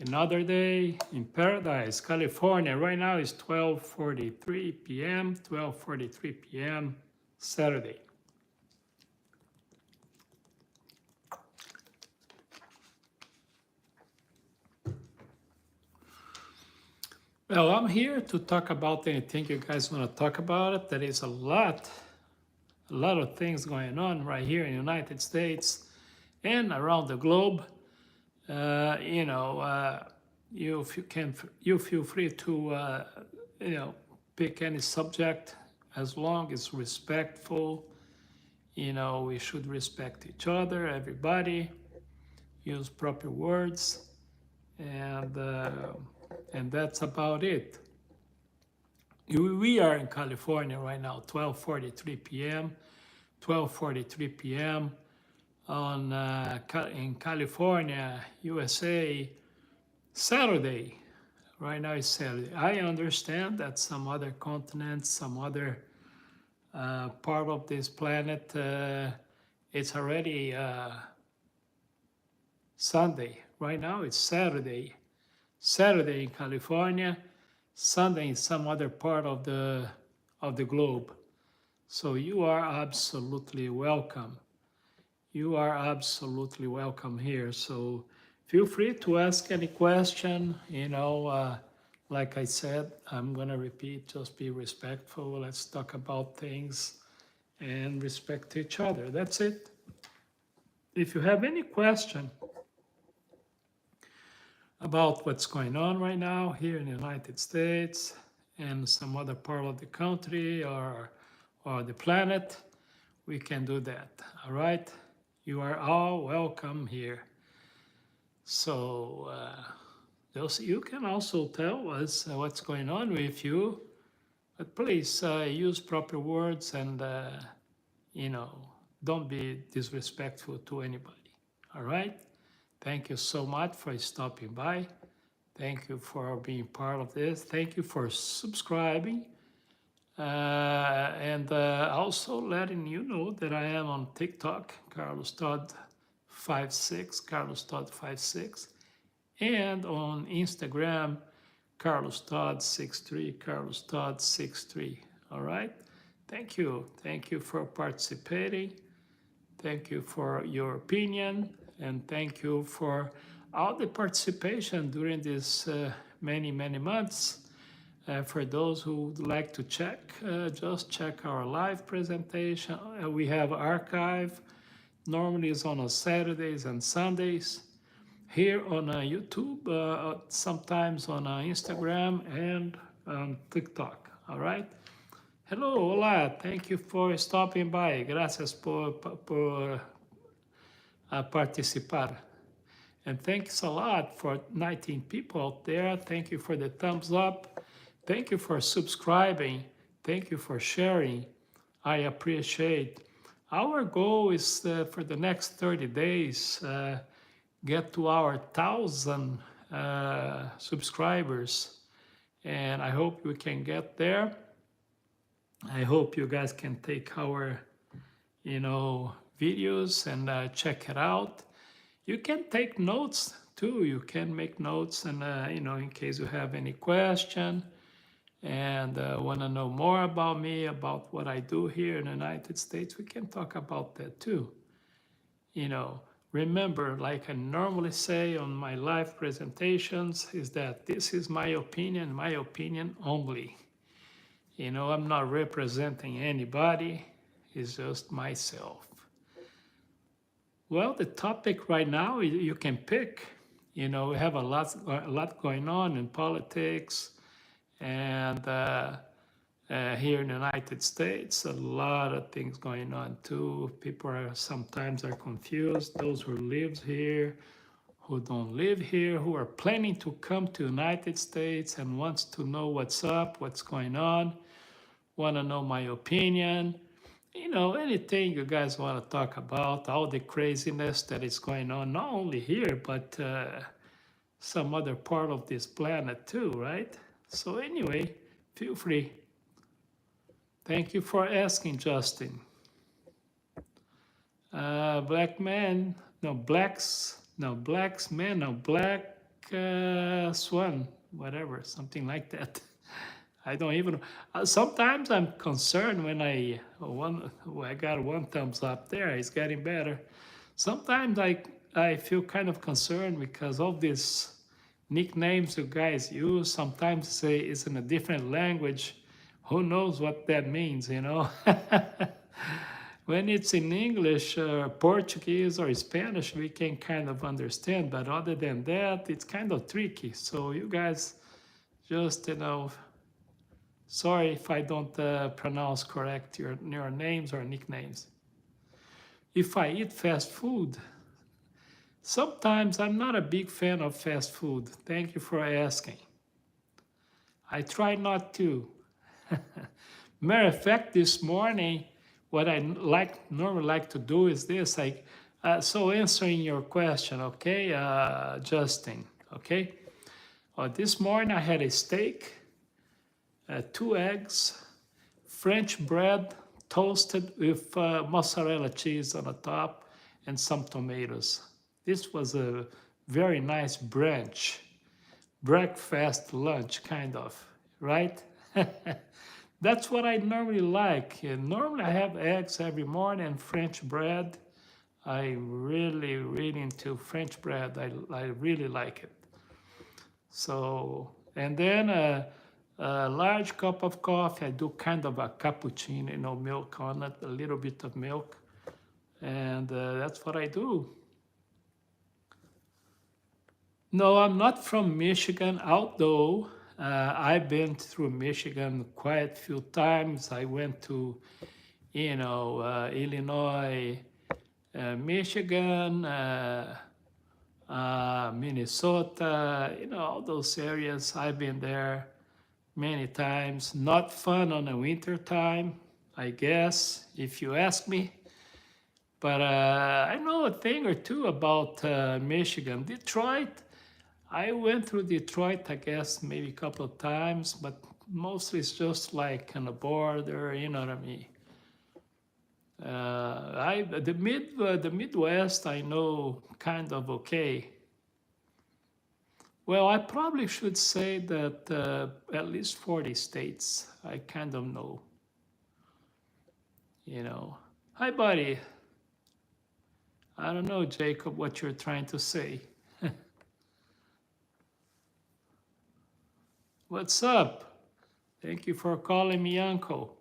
Another day in Paradise, California. Right now it's 12:43 p.m., 12:43 p.m., Saturday. Well, I'm here to talk about anything you guys want to talk about. It. There is a lot of things going on right here in the United States and around the globe. You know, you feel free to pick any subject as long as respectful. We should respect each other, everybody. Use proper words, and that's about it. We are in California right now, 12:43 p.m. 12:43 p.m. on in California, USA, Saturday. Right now it's Saturday. I understand that some other continents, some other part of this planet, it's already Sunday. Right now it's Saturday. Saturday in California, Sunday in some other part of the globe. So you are absolutely welcome. You are absolutely welcome here. So feel free to ask any question. Like I said, I'm gonna repeat, just be respectful. Let's talk about things and respect each other. That's it. If you have any question about what's going on right now here in the United States and some other part of the country or the planet, we can do that. All right? You are all welcome here. So you can also tell us what's going on with you, but please use proper words and don't be disrespectful to anybody. All right? Thank you so much for stopping by. Thank you for being part of this. Thank you for subscribing. And also letting you know that I am on TikTok, CarlosTodd56, CarlosTodd56, and on Instagram, CarlosTodd63, CarlosTodd63. All right? Thank you. Thank you for participating. Thank you for your opinion, and thank you for all the participation during these many months. For those who would like to check, just check our live presentation. We have archive. Normally it's on Saturdays and Sundays. Here on YouTube, sometimes on Instagram and on TikTok. All right? Hello, hola. Thank you for stopping by. Gracias por participar. And thanks a lot for 19 people out there. Thank you for the thumbs up. Thank you for subscribing. Thank you for sharing. I appreciate. Our goal is for the next 30 days, get to our 1,000 subscribers. And I hope we can get there. I hope you guys can take our, videos and check it out. You can take notes too. You can make notes and, in case you have any question and want to know more about me, about what I do here in the United States, we can talk about that too. Remember, like I normally say on my live presentations, is that this is my opinion only. I'm not representing anybody, it's just myself. Well, the topic right now, you can pick. We have a lot going on in politics and here in the United States, a lot of things going on too. People sometimes are confused, those who live here, who don't live here, who are planning to come to the United States and wants to know what's up, what's going on, want to know my opinion, anything you guys want to talk about, all the craziness that is going on, not only here, but some other part of this planet too, right? So anyway, feel free. Thank you for asking, Justin. Black men, no blacks, no blacks men, no black Swan, whatever, something like that. I don't even. Sometimes I'm concerned when I got one thumbs up there. It's getting better. Sometimes I feel kind of concerned because of these nicknames you guys use. Sometimes say it's in a different language. Who knows what that means, you know? When it's in English, Portuguese, or Spanish, we can kind of understand. But other than that, it's kind of tricky. So you guys just, sorry if I don't pronounce correct your names or nicknames. If I eat fast food, sometimes I'm not a big fan of fast food. Thank you for asking. I try not to. Matter of fact, this morning, what I normally like to do is this. So answering your question, okay, Justin, okay. This morning I had a steak, 2 eggs, French bread toasted with mozzarella cheese on the top, and some tomatoes. This was a very nice brunch, breakfast, lunch, kind of, right? That's what I normally like. Normally I have eggs every morning and French bread. I really into French bread. I really like it. So, and then a large cup of coffee. I do kind of a cappuccino, milk on it, a little bit of milk. And that's what I do. No, I'm not from Michigan, although I've been through Michigan quite a few times. I went to, Illinois, Michigan, Minnesota, all those areas. I've been there many times. Not fun on the winter time, I guess, if you ask me. But I know a thing or two about Michigan. Detroit, I went through Detroit, I guess, maybe a couple of times, but mostly it's just like on the border, you know what I mean. The Midwest, I know kind of okay. Well, I probably should say that at least 40 states I kind of know. Hi, buddy. I don't know, Jacob, what you're trying to say. What's up? Thank you for calling me uncle.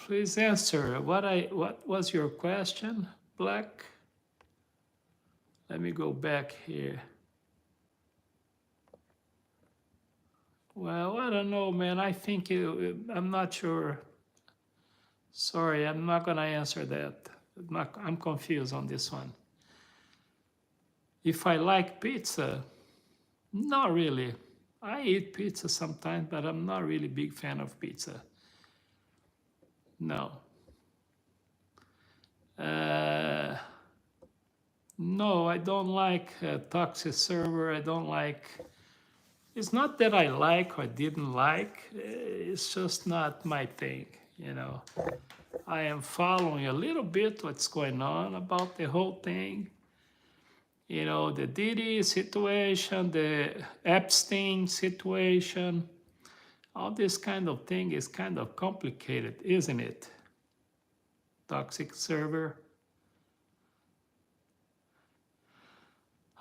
Please answer. What was your question, Black? Let me go back here. Well, I don't know, man. I think I'm not sure. Sorry, I'm not gonna answer that. I'm confused on this one. If I like pizza, not really. I eat pizza sometimes, but I'm not really a big fan of pizza. No. No, I don't like toxic server. I don't like. It's not that I like or didn't like. It's just not my thing. I am following a little bit what's going on about the whole thing. The Diddy situation, the Epstein situation, all this kind of thing is kind of complicated, isn't it? Toxic server.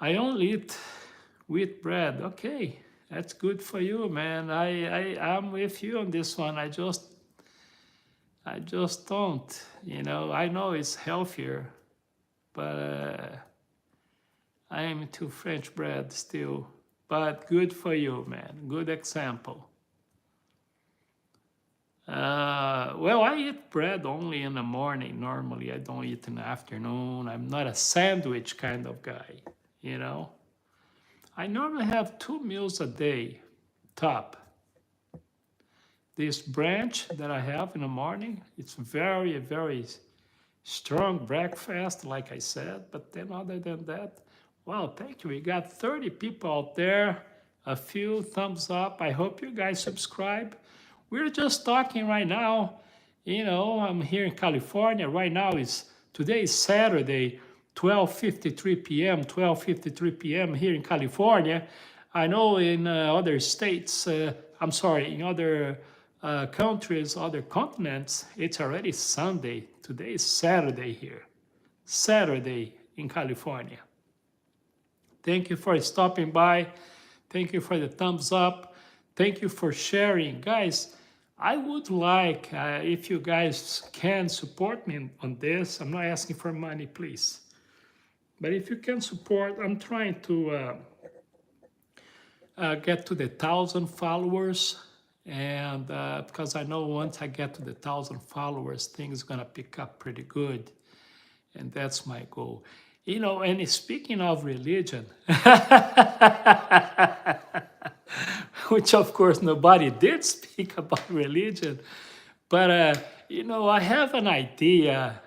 I only eat wheat bread. Okay, that's good for you, man. I'm with you on this one. I just don't. I know it's healthier, but I am into French bread still. But good for you, man. Good example. Well, I eat bread only in the morning. Normally, I don't eat in the afternoon. I'm not a sandwich kind of guy, I normally have 2 meals a day, top. This branch that I have in the morning, it's very, very strong breakfast, like I said. But then other than that, wow, thank you. We got 30 people out there, a few thumbs up. I hope you guys subscribe. We're just talking right now. I'm here in California. Right now today is Saturday. 12:53 p.m., 12:53 p.m. here in California. I know in other states, I'm sorry, in other countries, other continents, it's already Sunday. Today is Saturday here. Saturday in California. Thank you for stopping by. Thank you for the thumbs up. Thank you for sharing. Guys, I would like, if you guys can support me on this, I'm not asking for money, please. But if you can support, I'm trying to get to the 1,000 followers. And because I know once I get to the 1,000 followers, things are going to pick up pretty good. And that's my goal. You know, and speaking of religion, which of course nobody did speak about religion, but you know, I have an idea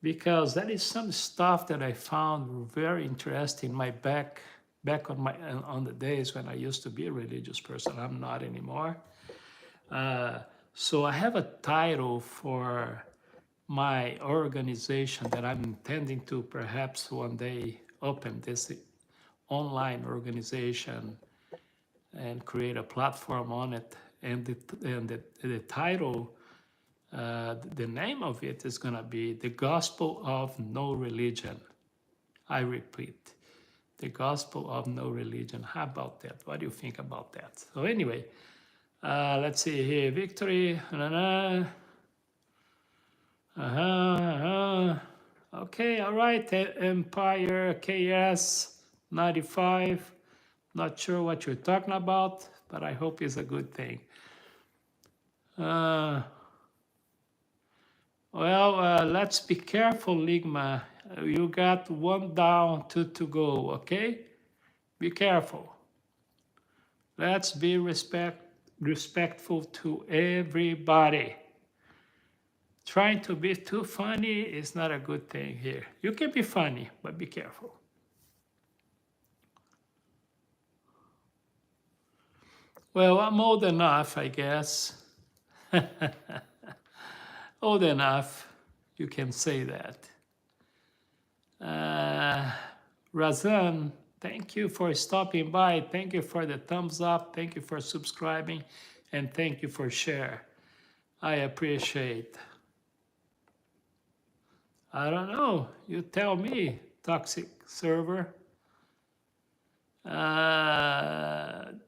because that is some stuff that I found very interesting. My back on the days when I used to be a religious person. I'm not anymore. So I have a title for my organization that I'm intending to perhaps one day open this online organization and create a platform on it. And the title, the name of it is going to be The Gospel of No Religion. I repeat, The Gospel of No Religion. How about that? What do you think about that? So anyway, let's see here. Victory. Okay, all right. Empire KS 95. Not sure what you're talking about, but I hope it's a good thing. Well, let's be careful, Ligma. You got one down, two to go, okay? Be careful. Let's be respectful to everybody. Trying to be too funny is not a good thing here. You can be funny, but be careful. Well, I'm old enough, I guess. Old enough, you can say that. Razan, thank you for stopping by. Thank you for the thumbs up. Thank you for subscribing. And thank you for share. I appreciate. I don't know. You tell me, Toxic Server.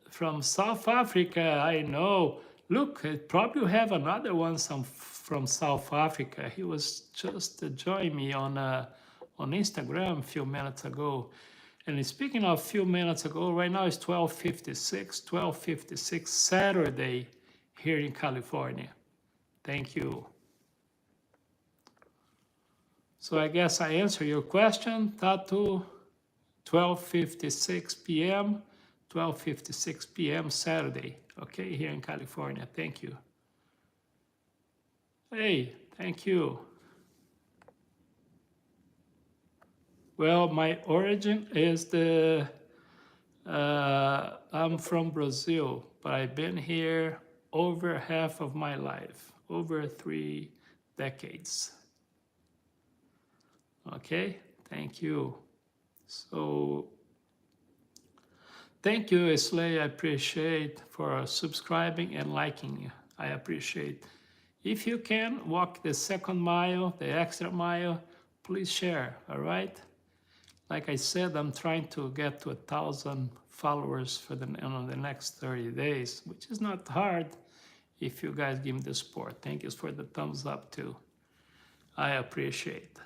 From South Africa, I know. Look, I probably have another one from South Africa. He was just joining me on Instagram a few minutes ago. And speaking of a few minutes ago, right now it's 12:56 Saturday here in California. Thank you. So I guess I answered your question, Tatu. 12:56 p.m., 12:56 p.m. Saturday, okay, here in California. Thank you. Hey, thank you. Well, my origin is I'm from Brazil, but I've been here over half of my life, over 3 decades. Okay, thank you. So, thank you, Islay. I appreciate for subscribing and liking. I appreciate. If you can walk the second mile, the extra mile, please share, all right? Like I said, I'm trying to get to 1,000 followers for the next 30 days, which is not hard if you guys give me the support. Thank you for the thumbs up too. I appreciate.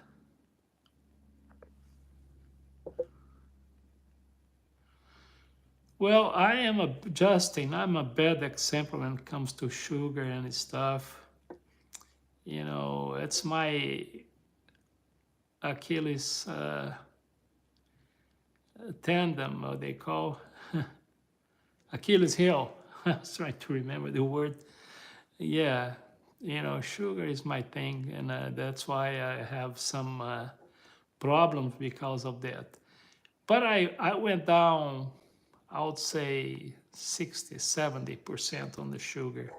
Well, I'm a bad example when it comes to sugar and stuff. You know, it's my Achilles tendon, what they call Achilles heel. I was trying to remember the word. Yeah, you know, sugar is my thing, and that's why I have some problems because of that. But I went down, I would say 60-70% on the sugar.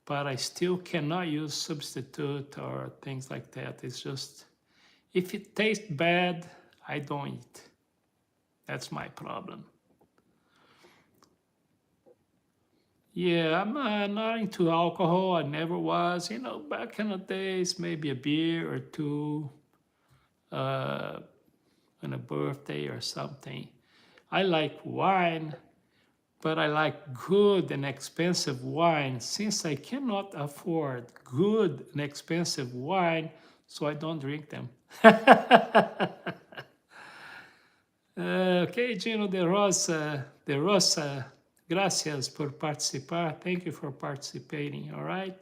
But I still cannot use substitute or things like that. It's just, If it tastes bad, I don't eat. That's my problem. Yeah, I'm not into alcohol. I never was. Back in the days, maybe a beer or two uh, on a birthday or something. I like wine, but I like good and expensive wine. Since I cannot afford good and expensive wine, so I don't drink them. Ok, Gino de Rosa, gracias por participar. Thank you for participating, all right?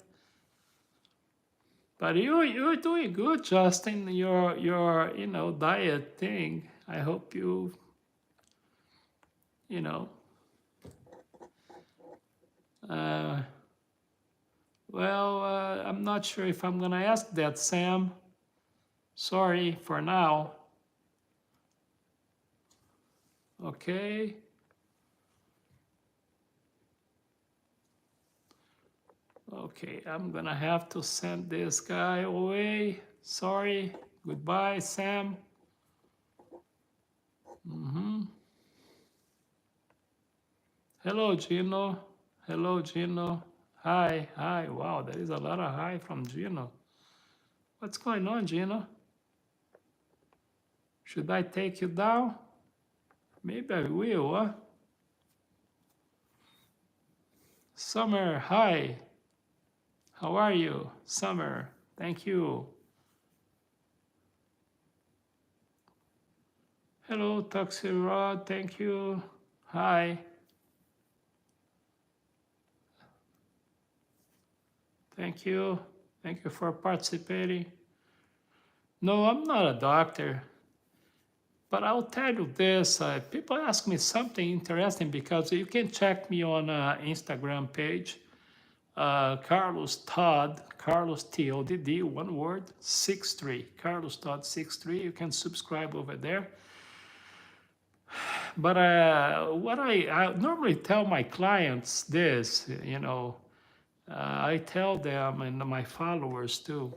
But you're doing good, Justin. Your diet thing. I hope you know. Uh, well, I'm not sure if I'm gonna ask that, Sam. Sorry for now. Okay. Okay, I'm gonna have to send this guy away. Sorry. Goodbye, Sam. Hello, Gino. Hello, Gino. Hi, hi. Wow, there is a lot of hi from Gino. What's going on, Gino? Should I take you down? Maybe I will, huh? Summer, hi. How are you? Summer, thank you. Hello, Taxi Rod, thank you. Hi. Thank you. Thank you for participating. No, I'm not a doctor, but I'll tell you this. People ask me something interesting because you can check me on Instagram page. Carlos Todd, Carlos Todd, one word, 63. Carlos Todd 63. You can subscribe over there. But what I normally tell my clients this, I tell them and my followers too.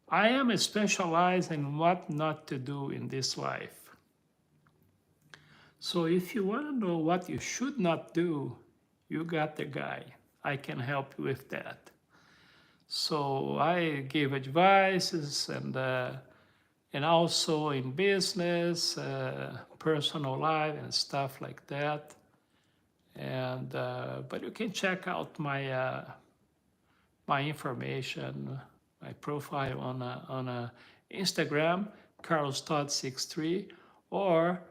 I am specialized in what not to do in this life. So if you want to know what you should not do, you got the guy. I can help you with that. So I give advices and also in business, personal life and stuff like that. And but you can check out my my information, my profile on Instagram, Carlos Todd 63, or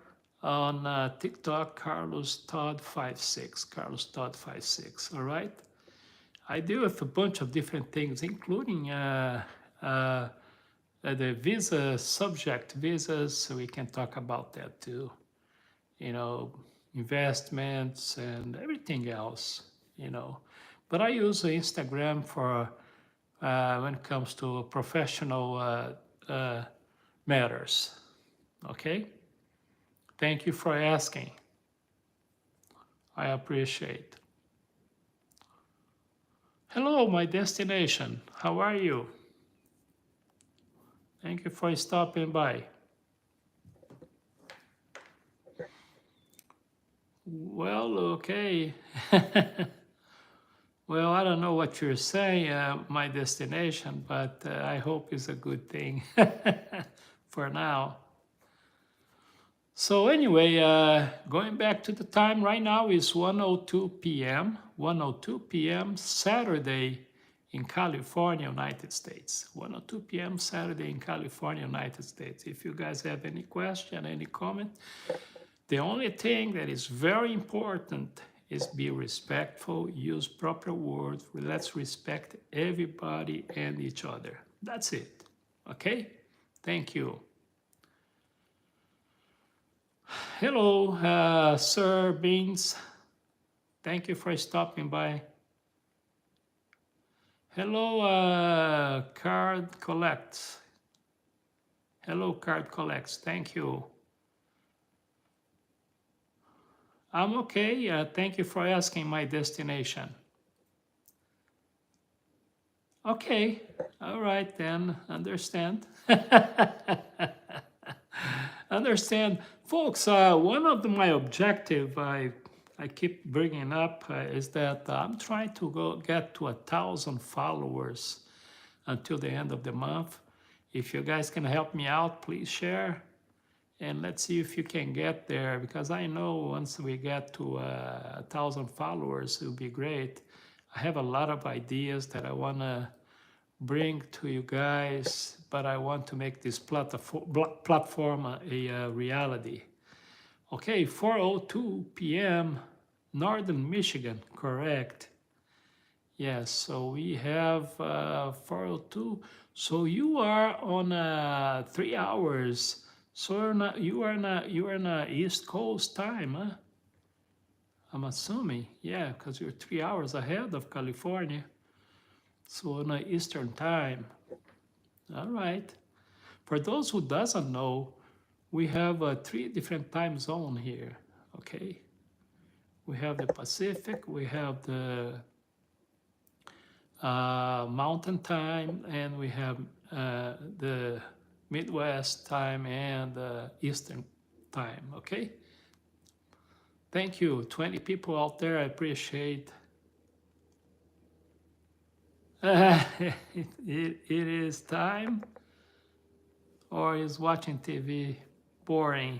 on TikTok, Carlos Todd 56, Carlos Todd 56. All right. I deal with a bunch of different things, including the visa subject visas. So we can talk about that too. Investments and everything else. But I use Instagram for when it comes to professional matters. Okay. Thank you for asking. I appreciate. Hello, my destination. How are you? Thank you for stopping by. Well, okay. Well, I don't know what you're saying, my destination, but I hope it's a good thing for now. So anyway, going back to the time right now is 1:02 p.m. 1:02 p.m. Saturday in California, United States. 1:02 p.m. Saturday in California, United States. If you guys have any question, any comment, the only thing that is very important is be respectful, use proper words. Let's respect everybody and each other. That's it. Okay? Thank you. Hello, Sir Beans. Thank you for stopping by. Hello, Card Collects. Hello, Card Collects. Thank you. I'm okay. Thank you for asking my destination. Okay, all right then, understand. Understand, folks. One of my objective I keep bringing up is that I'm trying to go get to 1,000 followers until the end of the month. If you guys can help me out, please share, and let's see if you can get there. Because I know once we get to 1,000 followers, it'll be great. I have a lot of ideas that I wanna bring to you guys, but I want to make this platform a reality. Okay, 4:02 p.m. Northern Michigan, correct? Yes, so we have 4:02. So you are on 3 hours. So you are in a East Coast time, huh? I'm assuming, yeah, because you're 3 hours ahead of California. So on a Eastern time. All right. For those who doesn't know, we have 3 different time zone here. Okay. We have the Pacific, we have the Mountain Time, and we have the Midwest time and Eastern time. Okay. Thank you. 20 people out there. I appreciate. It is time, or is watching TV boring?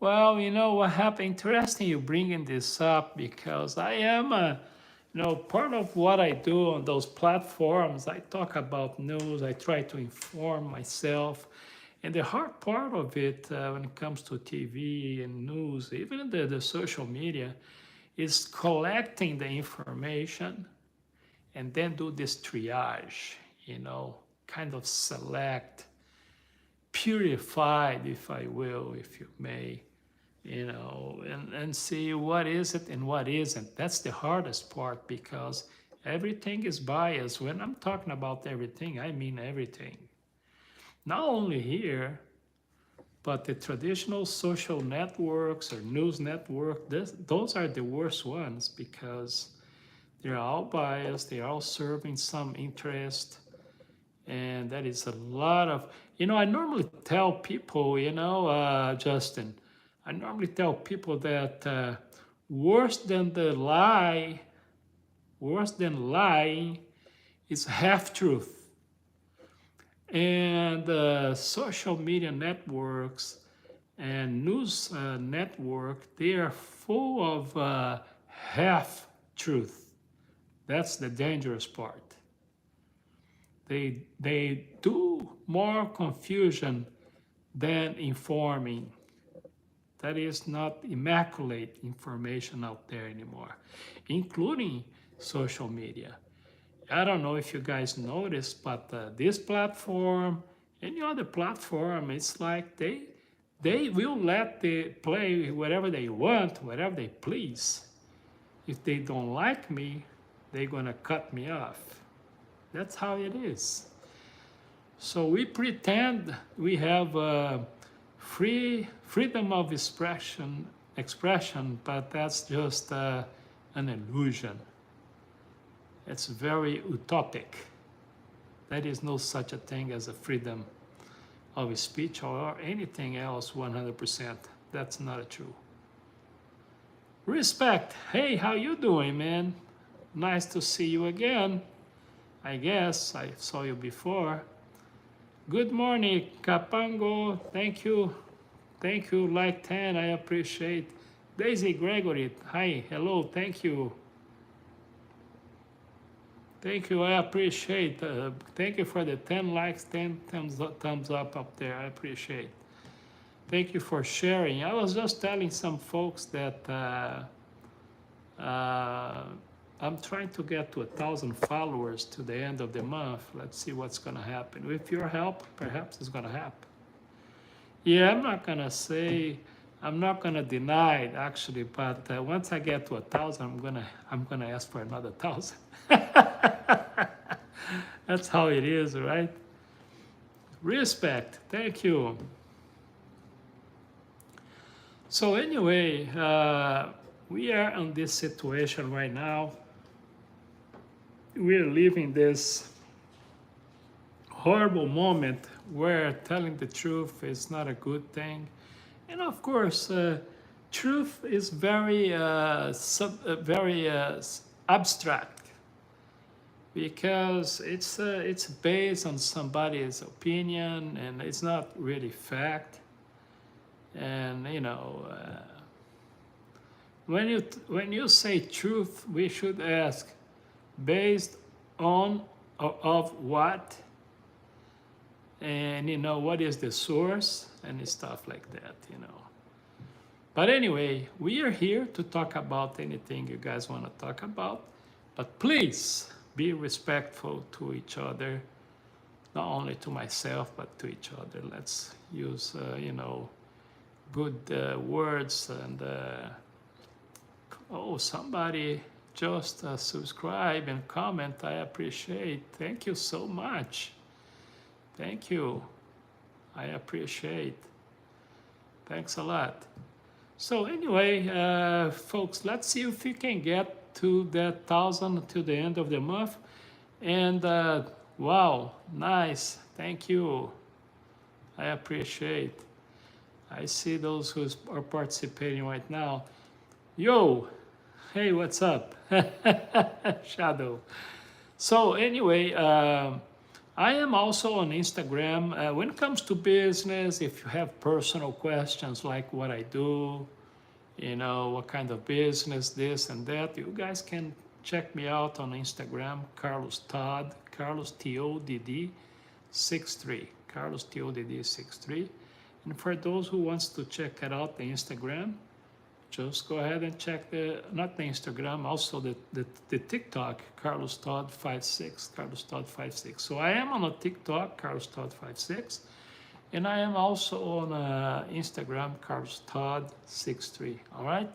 Well, you know what happened? Interesting you bringing this up, because I am part of what I do on those platforms. I talk about news. I try to inform myself, and the hard part of it when it comes to TV and news, even the social media, is collecting the information and then do this triage. Kind of select, purified, if I will, if you may, and see what is it and what isn't. That's the hardest part, because everything is biased. When I'm talking about everything, I mean everything. Not only here, but the traditional social networks or news network, those are the worst ones, because they're all biased, they're all serving some interest, and that is a lot of, I normally tell people, Justin, I normally tell people that worse than lying is half truth. And social media networks and news network, they are full of half truth. That's the dangerous part. They do more confusion than informing. That is not immaculate information out there anymore, including social media. I don't know if you guys noticed, but this platform, any other platform, it's like they will let they play whatever they want, whatever they please. If they don't like me, they're gonna cut me off. That's how it is. So we pretend we have freedom of expression, but that's just an illusion. It's very utopic. There is no such a thing as a freedom of speech or anything else 100%. That's not true. Respect. Hey, how you doing, man? Nice to see you again. I guess I saw you before. Good morning, Capango. Thank you. Thank you, like 10. I appreciate. Daisy Gregory. Hi, hello. Thank you. Thank you. I appreciate. Thank you for the 10 likes, 10 thumbs up there. I appreciate. Thank you for sharing. I was just telling some folks that I'm trying to get to 1,000 followers to the end of the month. Let's see what's going to happen. With your help, perhaps it's going to happen. Yeah, I'm not going to deny it, actually, but once I get to 1,000, I'm gonna ask for another 1,000. That's how it is, right? Respect. Thank you. So anyway, we are in this situation right now. We're living this horrible moment where telling the truth is not a good thing. And of course, truth is very abstract because it's based on somebody's opinion and it's not really fact. And when you say truth, we should ask based on of what, and what is the source and stuff like that. But anyway, we are here to talk about anything you guys want to talk about, but please be respectful to each other, not only to myself but to each other. Let's use good words. And somebody just subscribe and comment. I appreciate. Thank you so much. Thank you. I appreciate. Thanks a lot. So anyway, folks, let's see if we can get to that 1,000 to the end of the month. And wow, nice. Thank you. I appreciate. I see those who are participating right now. Yo, hey, what's up? Shadow. So anyway, I am also on Instagram. When it comes to business, if you have personal questions like what I do, what kind of business, this and that, you guys can check me out on Instagram, Carlos Todd, Carlos Todd 63, Carlos Todd 63. And for those who wants to check it out, the Instagram, just go ahead and check not the Instagram, also the TikTok, Carlos Todd 56, Carlos Todd 56. So I am on a TikTok, Carlos Todd 56, and I am also on Instagram, Carlos Todd 63. All right.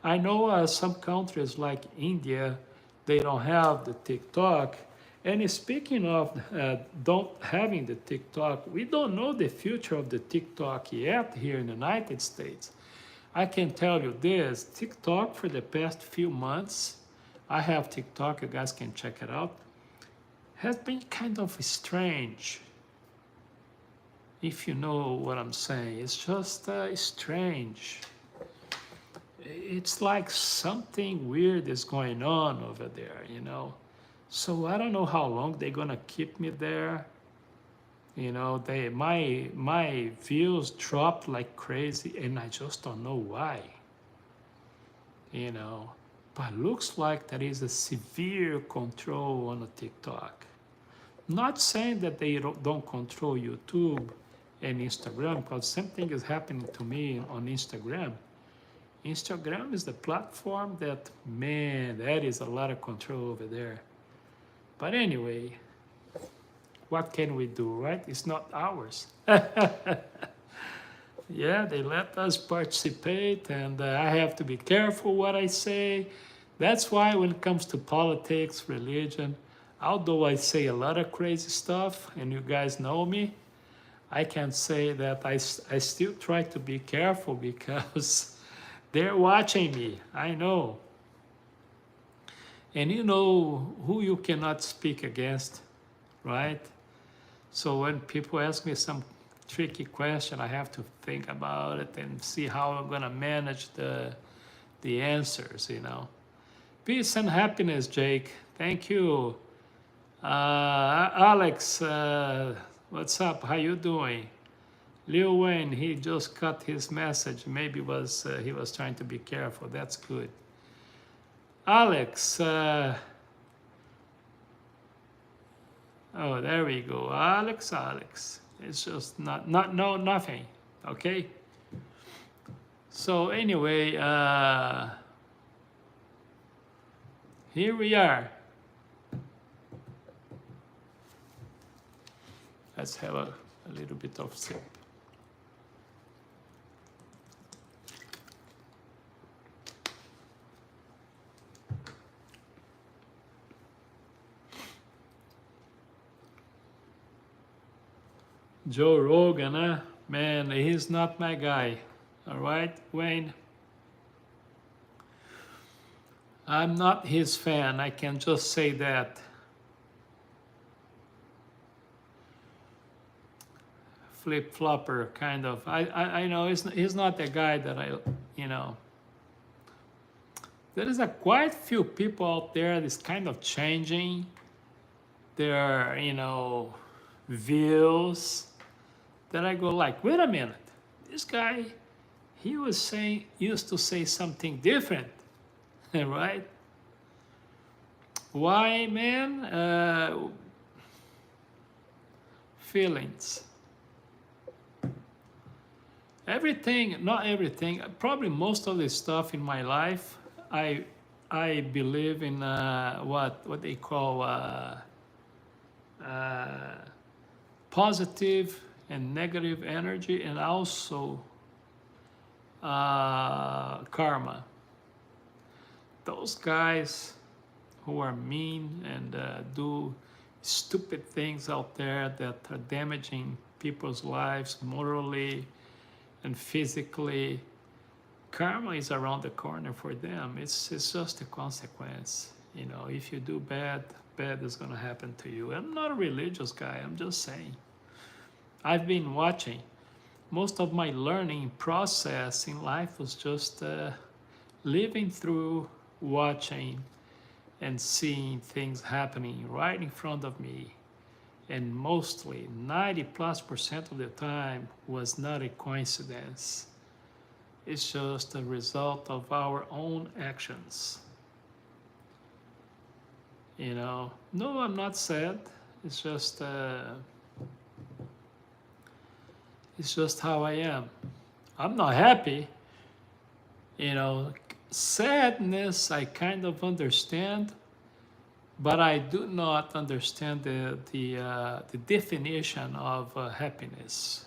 I know some countries like India, they don't have the TikTok. And speaking of don't having the TikTok, we don't know the future of the TikTok yet here in the United States. I can tell you this, TikTok for the past few months, I have TikTok, you guys can check it out, has been kind of strange. If you know what I'm saying, it's just strange. It's like something weird is going on over there, So I don't know how long they're gonna keep me there. My views dropped like crazy, and I just don't know why. But looks like there is a severe control on the TikTok. Not saying that they don't control YouTube and Instagram, because something is happening to me on Instagram. Instagram is the platform that, man, there is a lot of control over there. But anyway, what can we do, right? It's not ours. Yeah, they let us participate, and I have to be careful what I say. That's why when it comes to politics, religion, although I say a lot of crazy stuff, and you guys know me, I can say that I still try to be careful because they're watching me, I know. And you know who you cannot speak against, right? So when people ask me some tricky question, I have to think about it and see how I'm gonna manage the answers, Peace and happiness, Jake. Thank you. Alex, what's up? How you doing? Lil Wayne, he just cut his message. Maybe he was trying to be careful. That's good. Alex, oh, there we go. Alex. It's just nothing. Okay. So anyway, here we are. Let's have a little bit of sip. Joe Rogan, man, he's not my guy. All right, Wayne? I'm not his fan, I can just say that. flip-flopper kind of. I know he's not the guy that you know. There is a quite few people out there that's kind of changing their, you know, views that I go like, wait a minute, this guy, he was saying, used to say something different, right? Why, man? Feelings. Everything, not everything, probably most of the stuff in my life, I believe in what they call positive and negative energy, and also karma. Those guys who are mean and do stupid things out there that are damaging people's lives morally and physically, karma is around the corner for them. It's just a consequence. You know, if you do bad, bad is going to happen to you. I'm not a religious guy, I'm just saying. I've been watching. Most of my learning process in life was just living through, watching, and seeing things happening right in front of me. And mostly, 90+% of the time, was not a coincidence. It's just a result of our own actions. You know, no, I'm not sad. It's just how I am. I'm not happy. You know, sadness I kind of understand, but I do not understand the definition of happiness.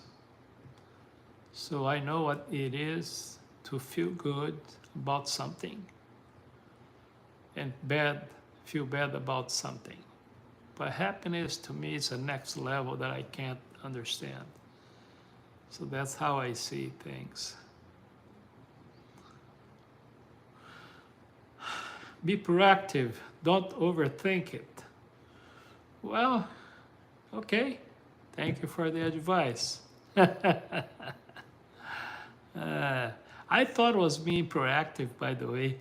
So I know what it is to feel good about something and feel bad about something. But happiness to me is a next level that I can't understand. So that's how I see things. Be proactive, don't overthink it. Well, okay, thank you for the advice. I thought it was being proactive, by the way.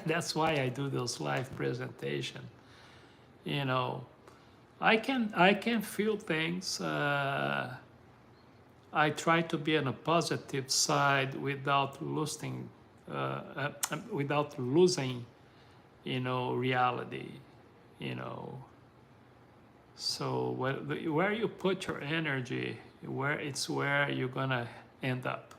That's why I do those live presentation. You know, I can feel things. I try to be on a positive side without losing, you know, reality. You know. So where you put your energy, where you're gonna end up.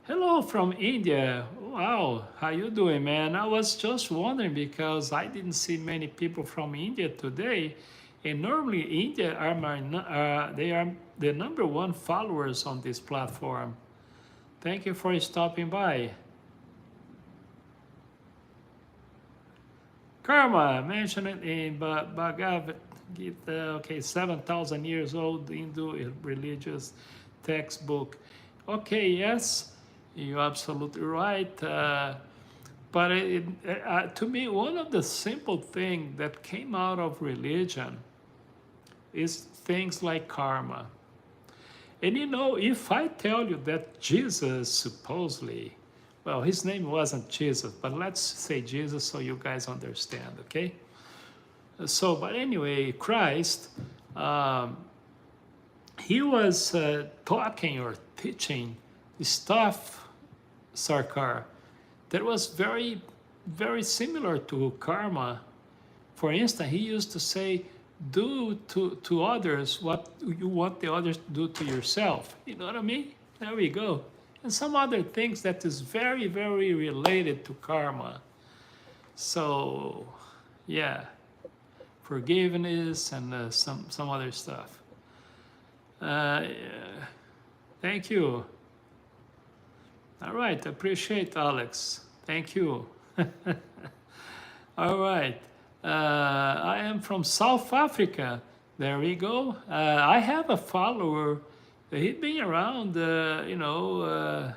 Hello from India. Wow, how you doing, man? I was just wondering because I didn't see many people from India today, and normally India they are the #1 followers on this platform. Thank you for stopping by. Karma, mentioned it in Bhagavad Gita, okay, 7,000 years old Hindu religious textbook. Okay, yes, you're absolutely right. But to me, one of the simple things that came out of religion is things like karma. And you know, if I tell you that Jesus supposedly, well, his name wasn't Jesus, but let's say Jesus so you guys understand, okay? So, but anyway, Christ, he was talking or teaching stuff, Sarkar, that was very, very similar to karma. For instance, he used to say, do to others what you want the others to do to yourself. You know what I mean? There we go. And some other things that is very, very related to karma. So, yeah, forgiveness and some other stuff. Thank you. All right, appreciate Alex. Thank you. All right. I am from South Africa. There we go. I have a follower. He's been around, you know.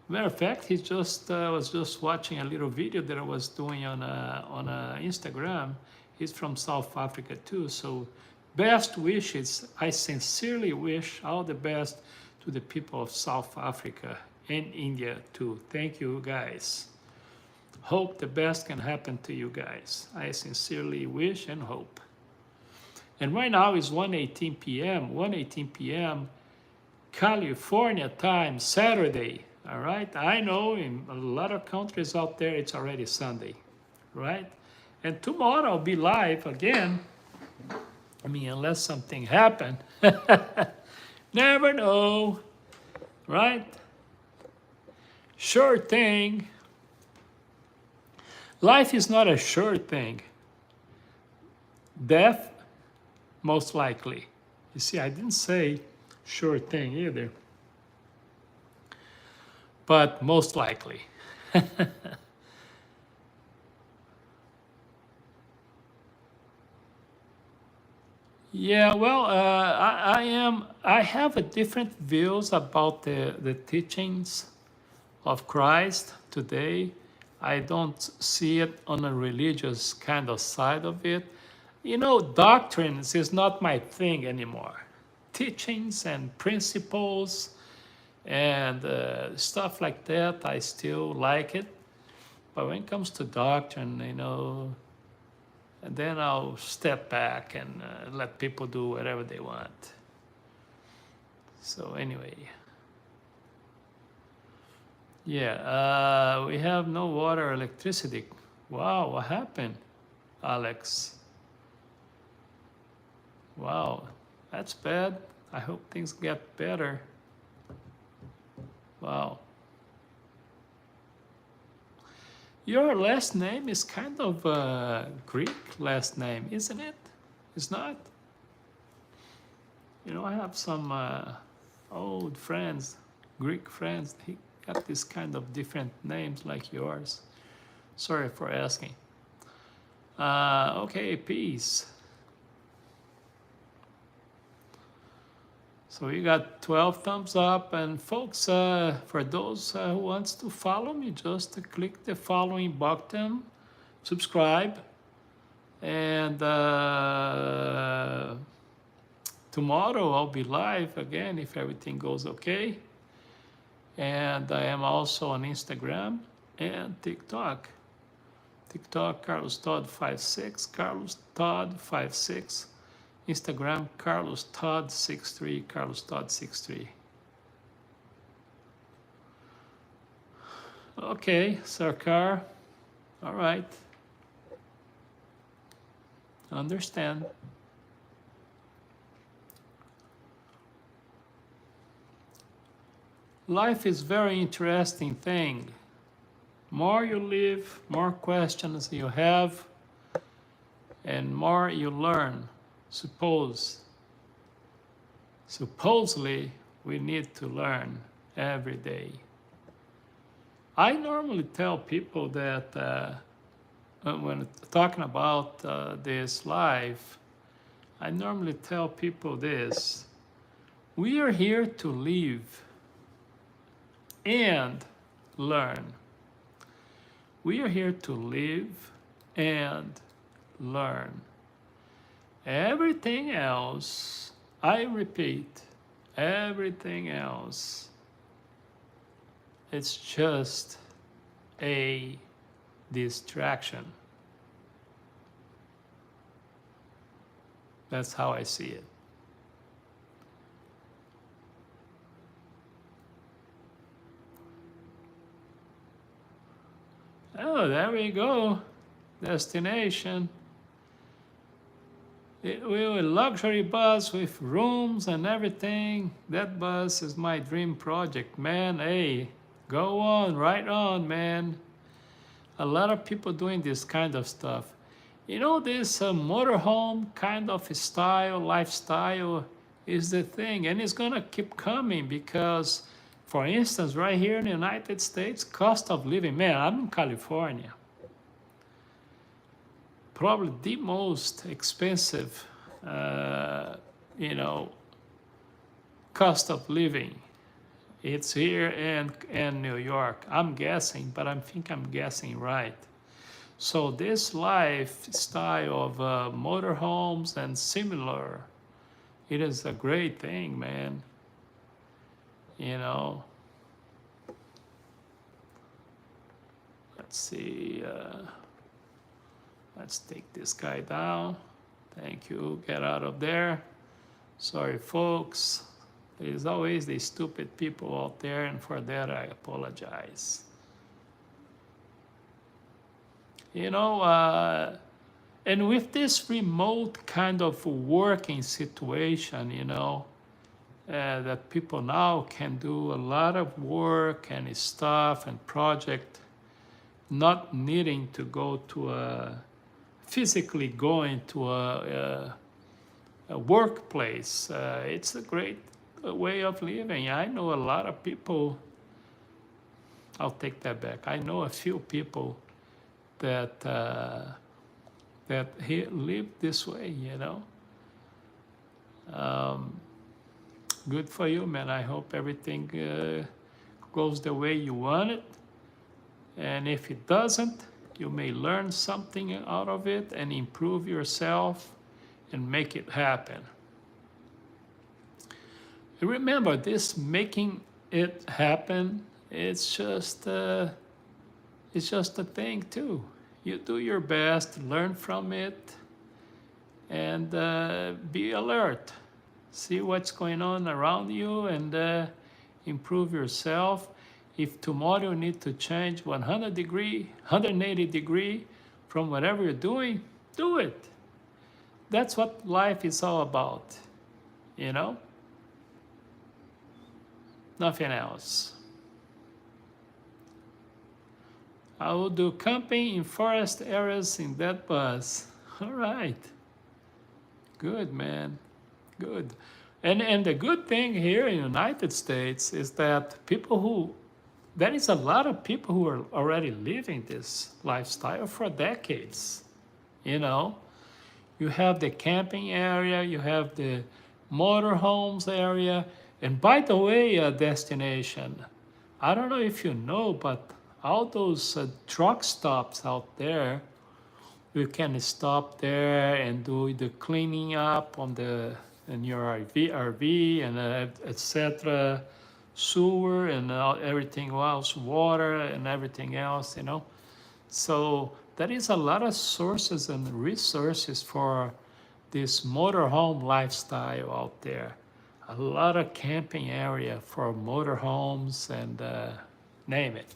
Matter of fact, he just was just watching a little video that I was doing on Instagram. He's from South Africa too. So best wishes. I sincerely wish all the best to the people of South Africa and India too. Thank you guys. Hope the best can happen to you guys. I sincerely wish and hope. And right now it's 1:18 p.m. 1:18 p.m. California time, Saturday. All right. I know in a lot of countries out there it's already Sunday, right? And tomorrow I'll be live again. I mean, unless something happened. Never know, right? Sure thing. Life is not a sure thing. Death, most likely. You see, I didn't say sure thing either, but most likely. Yeah, well, I have a different views about the teachings of Christ today. I don't see it on a religious kind of side of it. You know, doctrines is not my thing anymore. Teachings and principles and stuff like that, I still like it. But when it comes to doctrine, you know, and then I'll step back and let people do whatever they want. So anyway, yeah, we have no water or electricity. Wow, what happened, Alex? Wow, that's bad. I hope things get better. Wow. Your last name is kind of a Greek last name, isn't it? It's not? You know, I have some old friends, Greek friends. He got this kind of different names like yours. Sorry for asking. Okay, peace. So we got 12 thumbs up, and folks, for those who wants to follow me, just click the following button, subscribe, and tomorrow I'll be live again if everything goes okay. And I am also on Instagram and TikTok. TikTok, Carlos Todd 56, Carlos Todd 56. Instagram, Carlos Todd 63, Carlos Todd 63. Okay, Sarkar. All right. Understand. Life is very interesting thing. More you live, more questions you have, and more you learn. Supposedly, we need to learn every day. I normally tell people that when talking about this life, I normally tell people this: we are here to live and learn. We are here to live and learn. Everything else, I repeat, everything else, it's just a distraction. That's how I see it. Oh, there we go. Destination. We're a luxury bus with rooms and everything. That bus is my dream project, man. Hey, go on, right on, man. A lot of people doing this kind of stuff. You know, this motorhome kind of style, lifestyle is the thing. And it's gonna keep coming because, for instance, right here in the United States, cost of living, man, I'm in California. Probably the most expensive, cost of living. It's here in New York. I'm guessing, but I think I'm guessing right. So this lifestyle of motorhomes and similar, it is a great thing, man. You know, let's see. Let's take this guy down. Thank you. Get out of there. Sorry, folks. There's always these stupid people out there, and for that I apologize. You know, and with this remote kind of working situation, you know, that people now can do a lot of work and stuff and project, not needing to go to physically going to a workplace. It's a great way of living. I know a lot of people, I'll take that back. I know a few people that live this way, you know. Good for you, man. I hope everything goes the way you want it. And if it doesn't, you may learn something out of it and improve yourself and make it happen. And remember, this making it happen, it's just a thing too. You do your best, learn from it, and be alert. See what's going on around you and improve yourself. If tomorrow you need to change 180 degree from whatever you're doing, do it. That's what life is all about, you know? Nothing else. I will do camping in forest areas in that bus. All right. Good, man. Good. And the good thing here in the United States is that there is a lot of people who are already living this lifestyle for decades. You know, you have the camping area, you have the motorhomes area, and by the way, destination, I don't know if you know, but all those truck stops out there, you can stop there and do the cleaning up in your RV and etc. Sewer and everything else, water and everything else, you know. So there is a lot of sources and resources for this motorhome lifestyle out there. A lot of camping area for motorhomes and name it.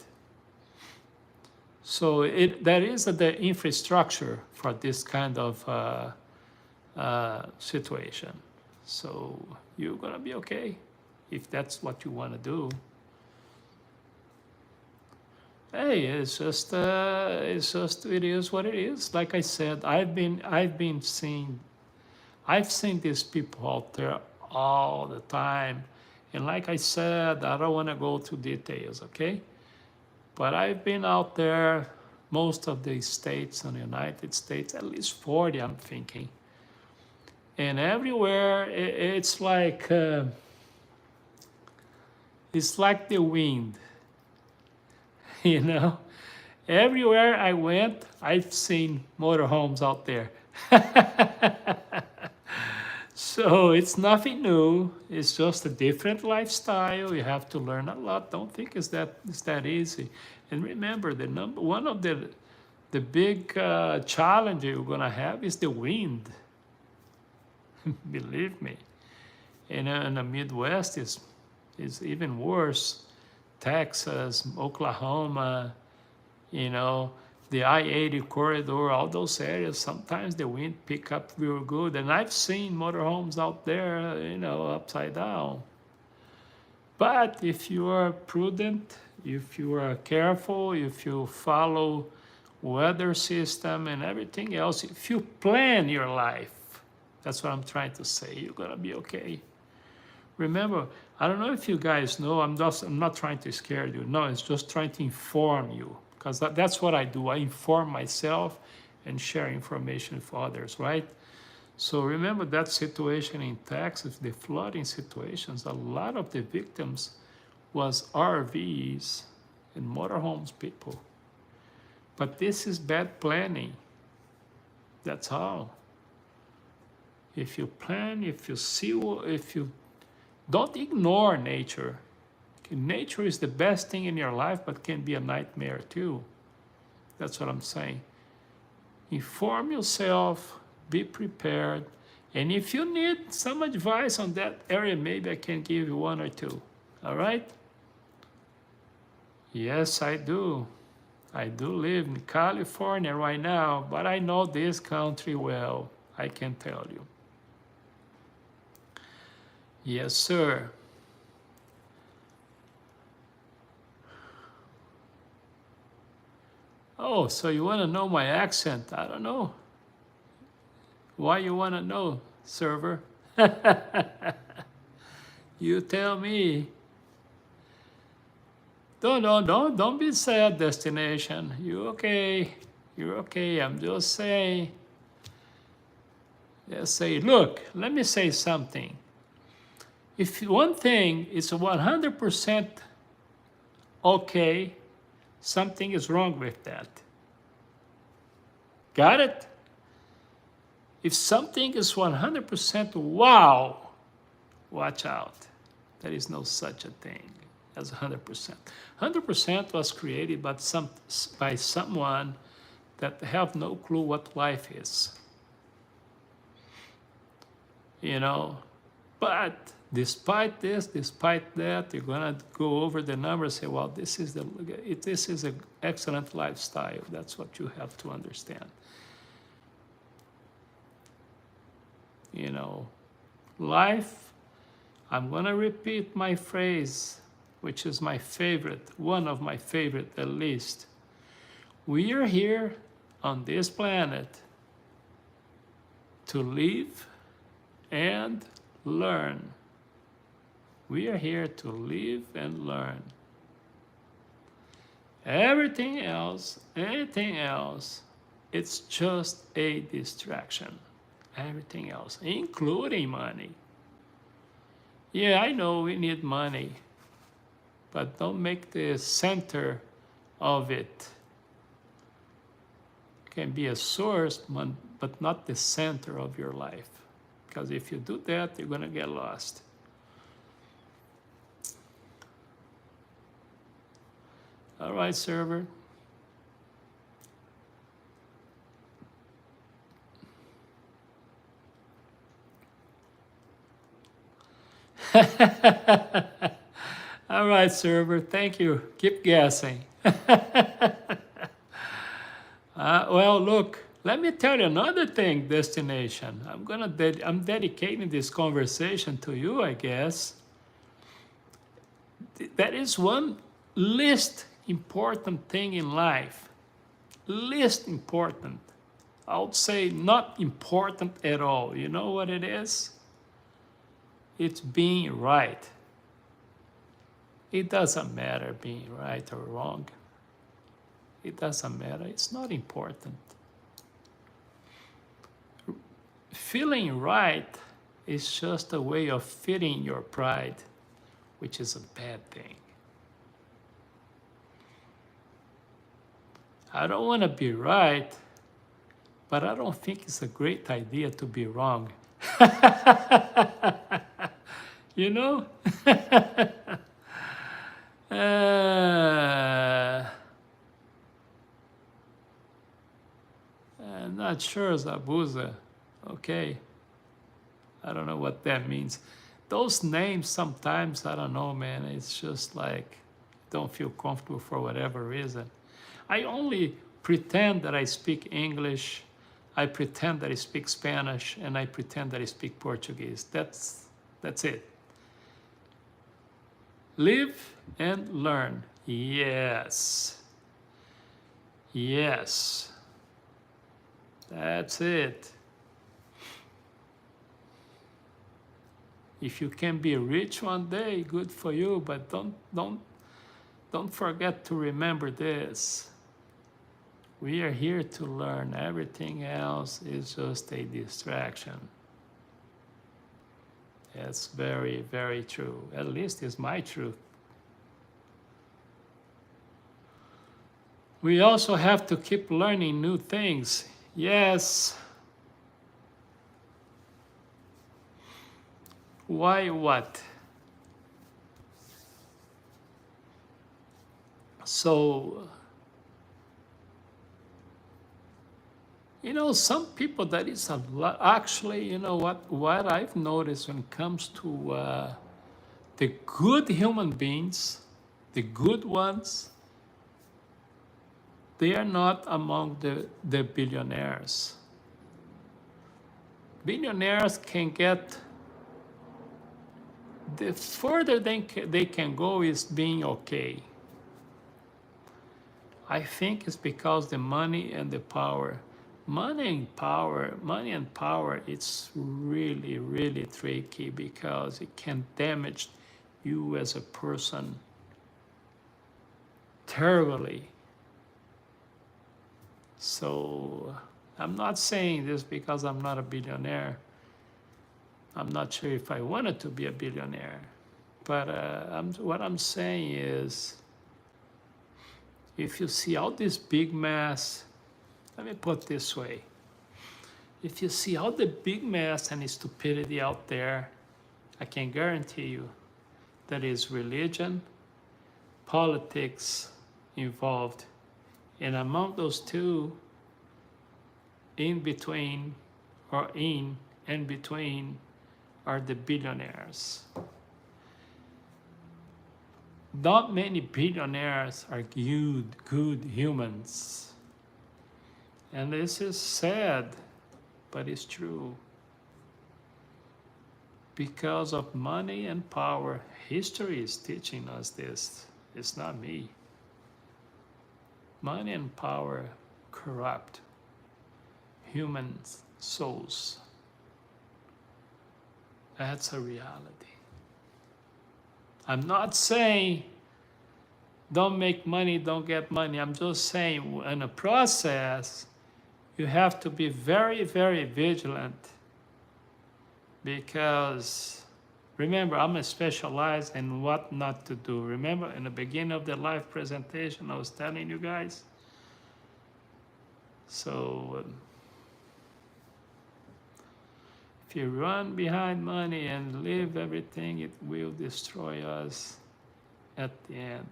So there is the infrastructure for this kind of situation. So you're gonna be okay if that's what you want to do. Hey, it is what it is. Like I said, I've seen these people out there all the time, and like I said, I don't want to go to details, okay? But I've been out there, most of the states in the United States, at least 40, I'm thinking. And everywhere, it's like the wind, you know? Everywhere I went, I've seen motorhomes out there. So it's nothing new. It's just a different lifestyle. You have to learn a lot. Don't think it's that easy. And remember, one of the big challenge you're gonna have is the wind. Believe me. And in the Midwest is even worse. Texas, Oklahoma, you know, the I-80 corridor, all those areas, sometimes the wind pick up real good. And I've seen motorhomes out there, you know, upside down. But if you are prudent, if you are careful, if you follow weather system and everything else, if you plan your life, that's what I'm trying to say, you're gonna be okay. Remember, I don't know if you guys know, I'm not trying to scare you. No, it's just trying to inform you, because that's what I do. I inform myself and share information with others, right? So remember that situation in Texas, the flooding situations, a lot of the victims was RVs and motorhomes people. But this is bad planning. That's all. If you plan, if you see, if you don't ignore nature. Nature is the best thing in your life, but can be a nightmare too. That's what I'm saying. Inform yourself, be prepared, and if you need some advice on that area, maybe I can give you one or two. All right? Yes, I do. I do live in California right now, but I know this country well, I can tell you. Yes, sir. Oh, so you want to know my accent? I don't know. Why you want to know, server? You tell me. Don't be sad, destination. You okay? You're okay. I'm just saying. Just say, look, let me say something. If one thing is 100% okay, something is wrong with that. Got it? If something is 100% wow, watch out. There is no such a thing as 100%. 100% was created by someone that have no clue what life is. You know, but despite this, despite that, you're gonna go over the numbers and say, well, this is an excellent lifestyle. That's what you have to understand. You know, life, I'm gonna repeat my phrase, which is my favorite, one of my favorite at least. We are here on this planet to live and learn. We are here to live and learn. Everything else, anything else, it's just a distraction. Everything else, including money. Yeah, I know we need money, but don't make the center of it. It can be a source, but not the center of your life. Because if you do that, you're gonna get lost. All right, server. All right, server. Thank you. Keep guessing. Well, look. Let me tell you another thing, destination. I'm dedicating this conversation to you, I guess. That is one least important thing in life. Least important. I would say not important at all. You know what it is? It's being right. It doesn't matter being right or wrong. It doesn't matter. It's not important. Feeling right is just a way of fitting your pride, which is a bad thing. I don't want to be right, but I don't think it's a great idea to be wrong. You know? I'm not sure, Zabuza. Okay. I don't know what that means. Those names sometimes, I don't know, man. It's just like, don't feel comfortable for whatever reason. I only pretend that I speak English, I pretend that I speak Spanish, and I pretend that I speak Portuguese. That's it. Live and learn. Yes. Yes. That's it. If you can be rich one day, good for you, but don't forget to remember this. We are here to learn. Everything else is just a distraction. That's very, very true. At least it's my truth. We also have to keep learning new things. Yes. Why what? So, some people that is a lot. Actually, what I've noticed when it comes to the good human beings, the good ones, they are not among the billionaires. Billionaires can get, the further they can go is being okay. I think it's because the money and the power. Money and power, it's really, really tricky because it can damage you as a person terribly. So I'm not saying this because I'm not a billionaire. I'm not sure if I wanted to be a billionaire. But what I'm saying is, if you see all this big mess, let me put it this way. If you see all the big mess and stupidity out there, I can guarantee you there is religion, politics involved. And among those two, in between or in and between are the billionaires. Not many billionaires are good humans. And this is sad, but it's true. Because of money and power, history is teaching us this. It's not me. Money and power corrupt human souls. That's a reality. I'm not saying don't make money, don't get money. I'm just saying in a process, you have to be very, very vigilant, because remember, I'm specialized in what not to do. Remember in the beginning of the live presentation, I was telling you guys. So if you run behind money and leave everything, it will destroy us at the end.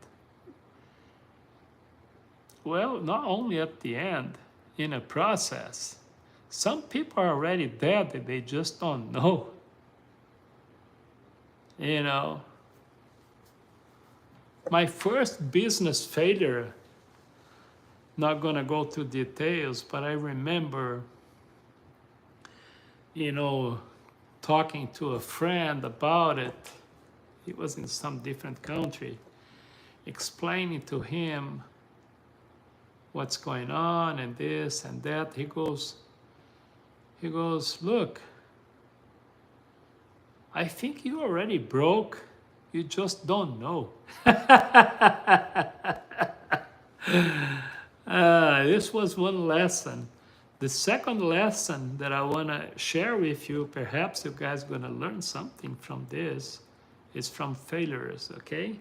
Well, not only at the end, in a process. Some people are already dead that they just don't know. My first business failure, not gonna go through details, but I remember, talking to a friend about it. He was in some different country, explaining to him what's going on and this and that. He goes, look, I think you already broke, you just don't know. This was one lesson. The second lesson that I want to share with you, perhaps you guys are going to learn something from this, is from failures, okay?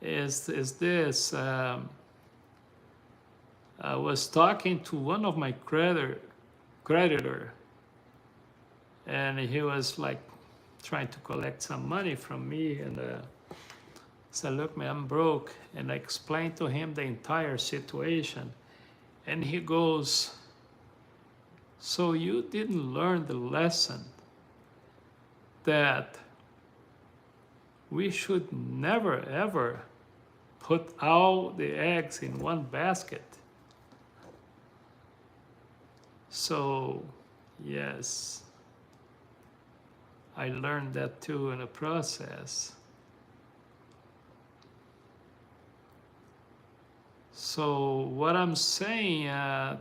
Is this, I was talking to one of my creditor, and he was like trying to collect some money from me, and said, look, man, I'm broke. And I explained to him the entire situation. And he goes, so you didn't learn the lesson that we should never, ever put all the eggs in one basket. So, yes, I learned that too in the process. So what I'm saying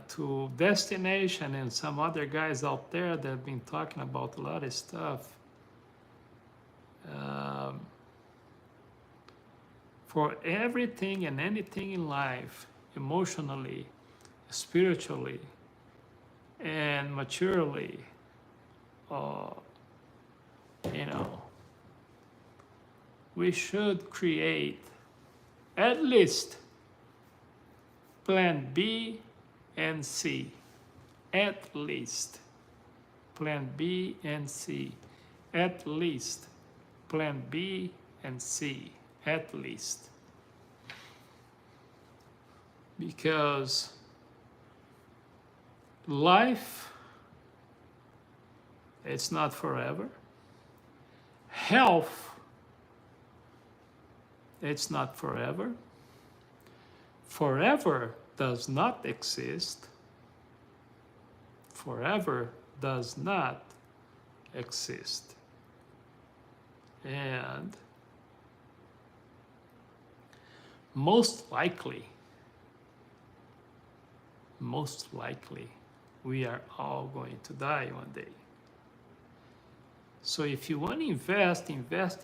to Destination and some other guys out there that have been talking about a lot of stuff, for everything and anything in life, emotionally, spiritually, and maturely, we should create at least plan B and C, at least. Plan B and C, at least. Plan B and C, at least. Because life, it's not forever. Health, it's not forever. Forever does not exist. Forever does not exist. And most likely, we are all going to die one day. So if you want to invest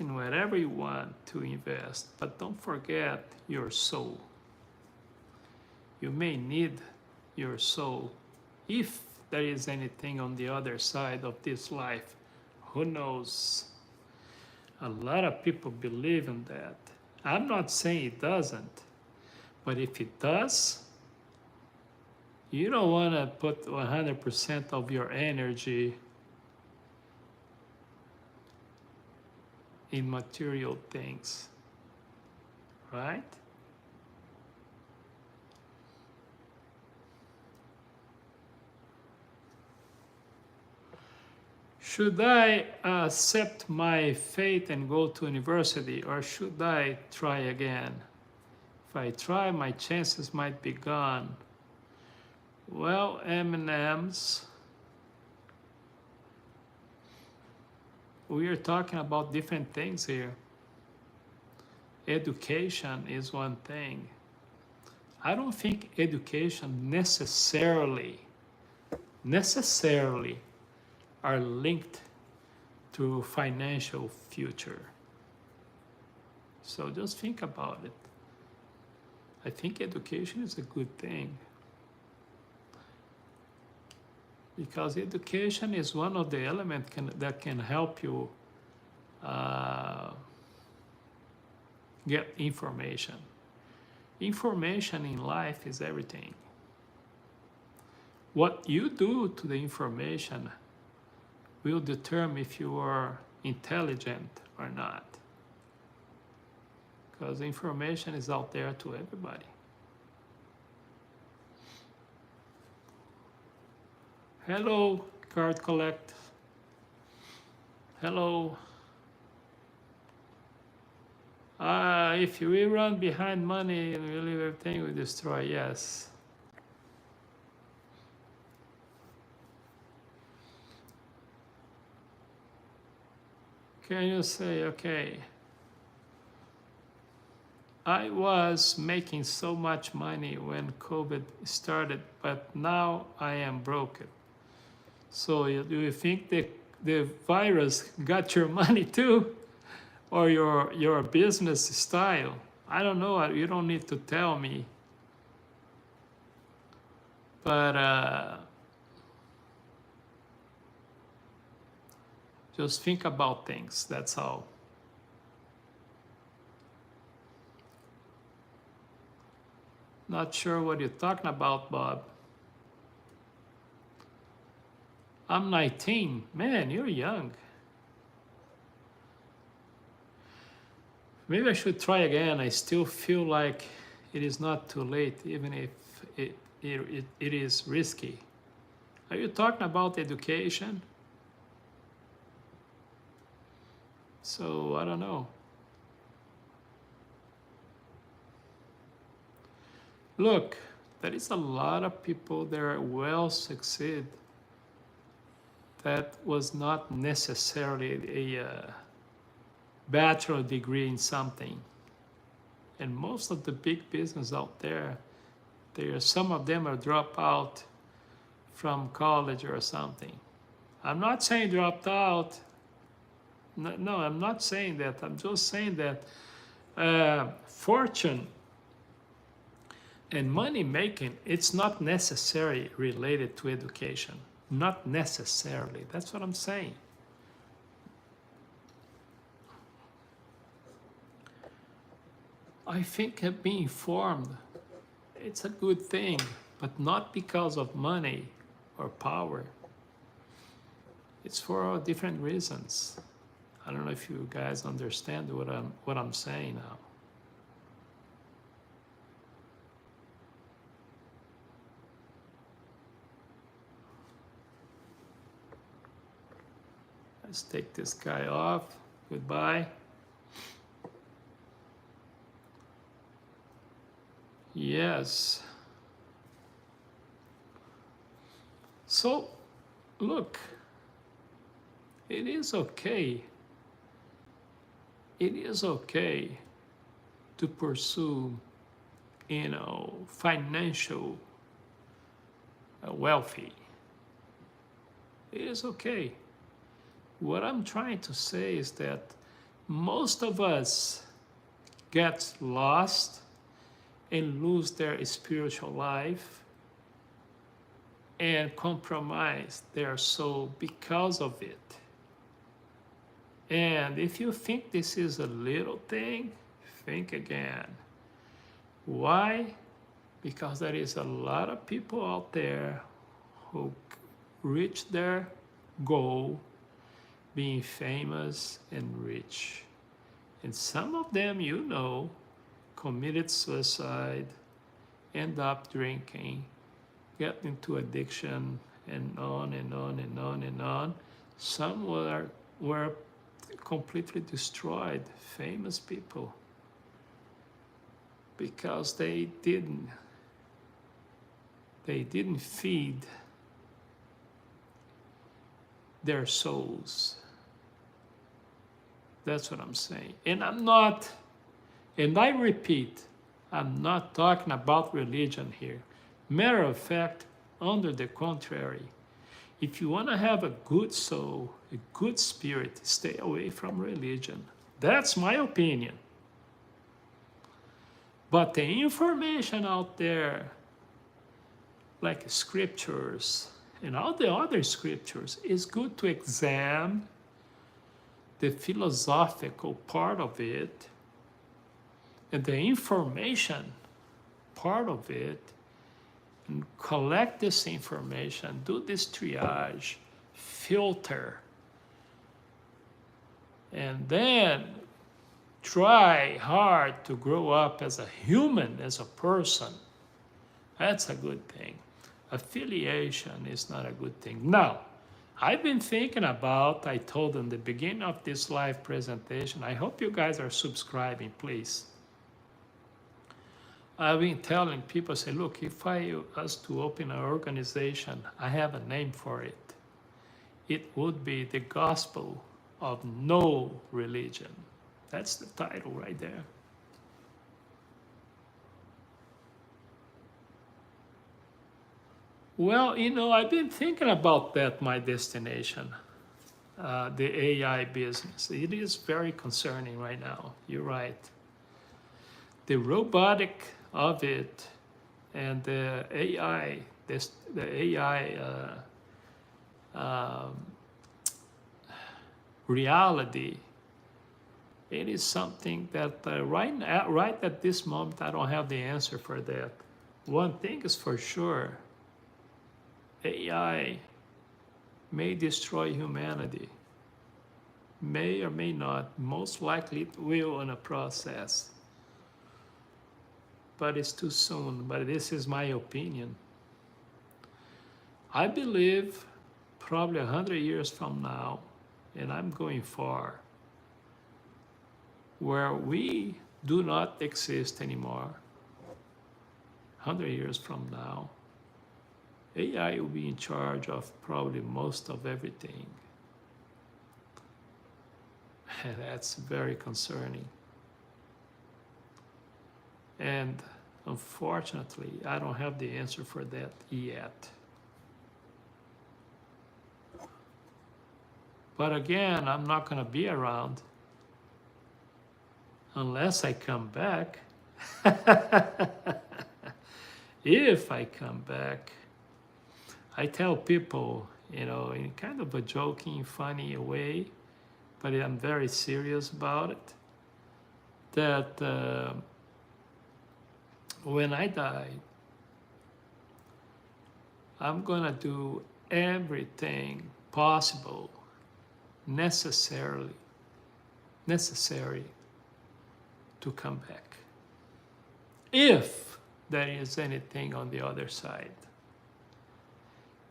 in whatever you want to invest, but don't forget your soul. You may need your soul if there is anything on the other side of this life. Who knows? A lot of people believe in that. I'm not saying it doesn't, but if it does, you don't want to put 100% of your energy in material things, right? Should I accept my fate and go to university, or should I try again? If I try, my chances might be gone. Well, M&Ms, we are talking about different things here. Education is one thing. I don't think education necessarily are linked to financial future. So just think about it. I think education is a good thing, because education is one of the elements that can help you get information. Information in life is everything. What you do to the information will determine if you are intelligent or not. Because information is out there to everybody. Hello, card collect. Hello. If we run behind money and we leave everything, we destroy. Yes. Can you say, okay, I was making so much money when COVID started, but now I am broken. So do you think the virus got your money too? Or your business style? I don't know, you don't need to tell me. But just think about things, that's all. Not sure what you're talking about, Bob. I'm 19. Man, you're young. Maybe I should try again. I still feel like it is not too late, even if it is risky. Are you talking about education? So, I don't know. Look, there is a lot of people that will succeed that was not necessarily a bachelor degree in something. And most of the big business out there, some of them are dropped out from college or something. I'm not saying dropped out. No, I'm not saying that. I'm just saying that fortune and money making, it's not necessarily related to education. Not necessarily. That's what I'm saying. I think being informed it's a good thing, but not because of money or power. It's for different reasons. I don't know if you guys understand what I'm saying now. Let's take this guy off. Goodbye. Yes. So, look, it is okay. It is okay to pursue, financial wealthy. It is okay. What I'm trying to say is that most of us get lost and lose their spiritual life and compromise their soul because of it. And if you think this is a little thing, think again. Why? Because there is a lot of people out there who reach their goal being famous and rich. And some of them, committed suicide, end up drinking, get into addiction, and on and on and on and on. Some were completely destroyed, famous people, because they didn't feed their souls. That's what I'm saying. And I repeat, I'm not talking about religion here. Matter of fact, under the contrary, if you want to have a good soul, a good spirit, stay away from religion. That's my opinion. But the information out there, like scriptures and all the other scriptures, is good to examine the philosophical part of it and the information part of it, and collect this information, do this triage, filter, and then try hard to grow up as a human, as a person. That's a good thing. Affiliation is not a good thing. Now, I've been thinking about, I told in the beginning of this live presentation, I hope you guys are subscribing, please. I've been telling people, say, look, if I was to open an organization, I have a name for it. It would be the Gospel of No Religion. That's the title right there. Well, I've been thinking about that, my destination, the AI business. It is very concerning right now. You're right. The robotic of it and the AI, the AI reality, it is something that right at this moment, I don't have the answer for that. One thing is for sure, AI may destroy humanity. May or may not. Most likely it will in a process. But it's too soon. But this is my opinion. I believe probably 100 years from now, and I'm going far, where we do not exist anymore. 100 years from now, AI will be in charge of probably most of everything. And that's very concerning. And unfortunately, I don't have the answer for that yet. But again, I'm not going to be around unless I come back. If I come back, I tell people, in kind of a joking, funny way, but I'm very serious about it, that when I die, I'm gonna do everything possible, necessary to come back. If there is anything on the other side.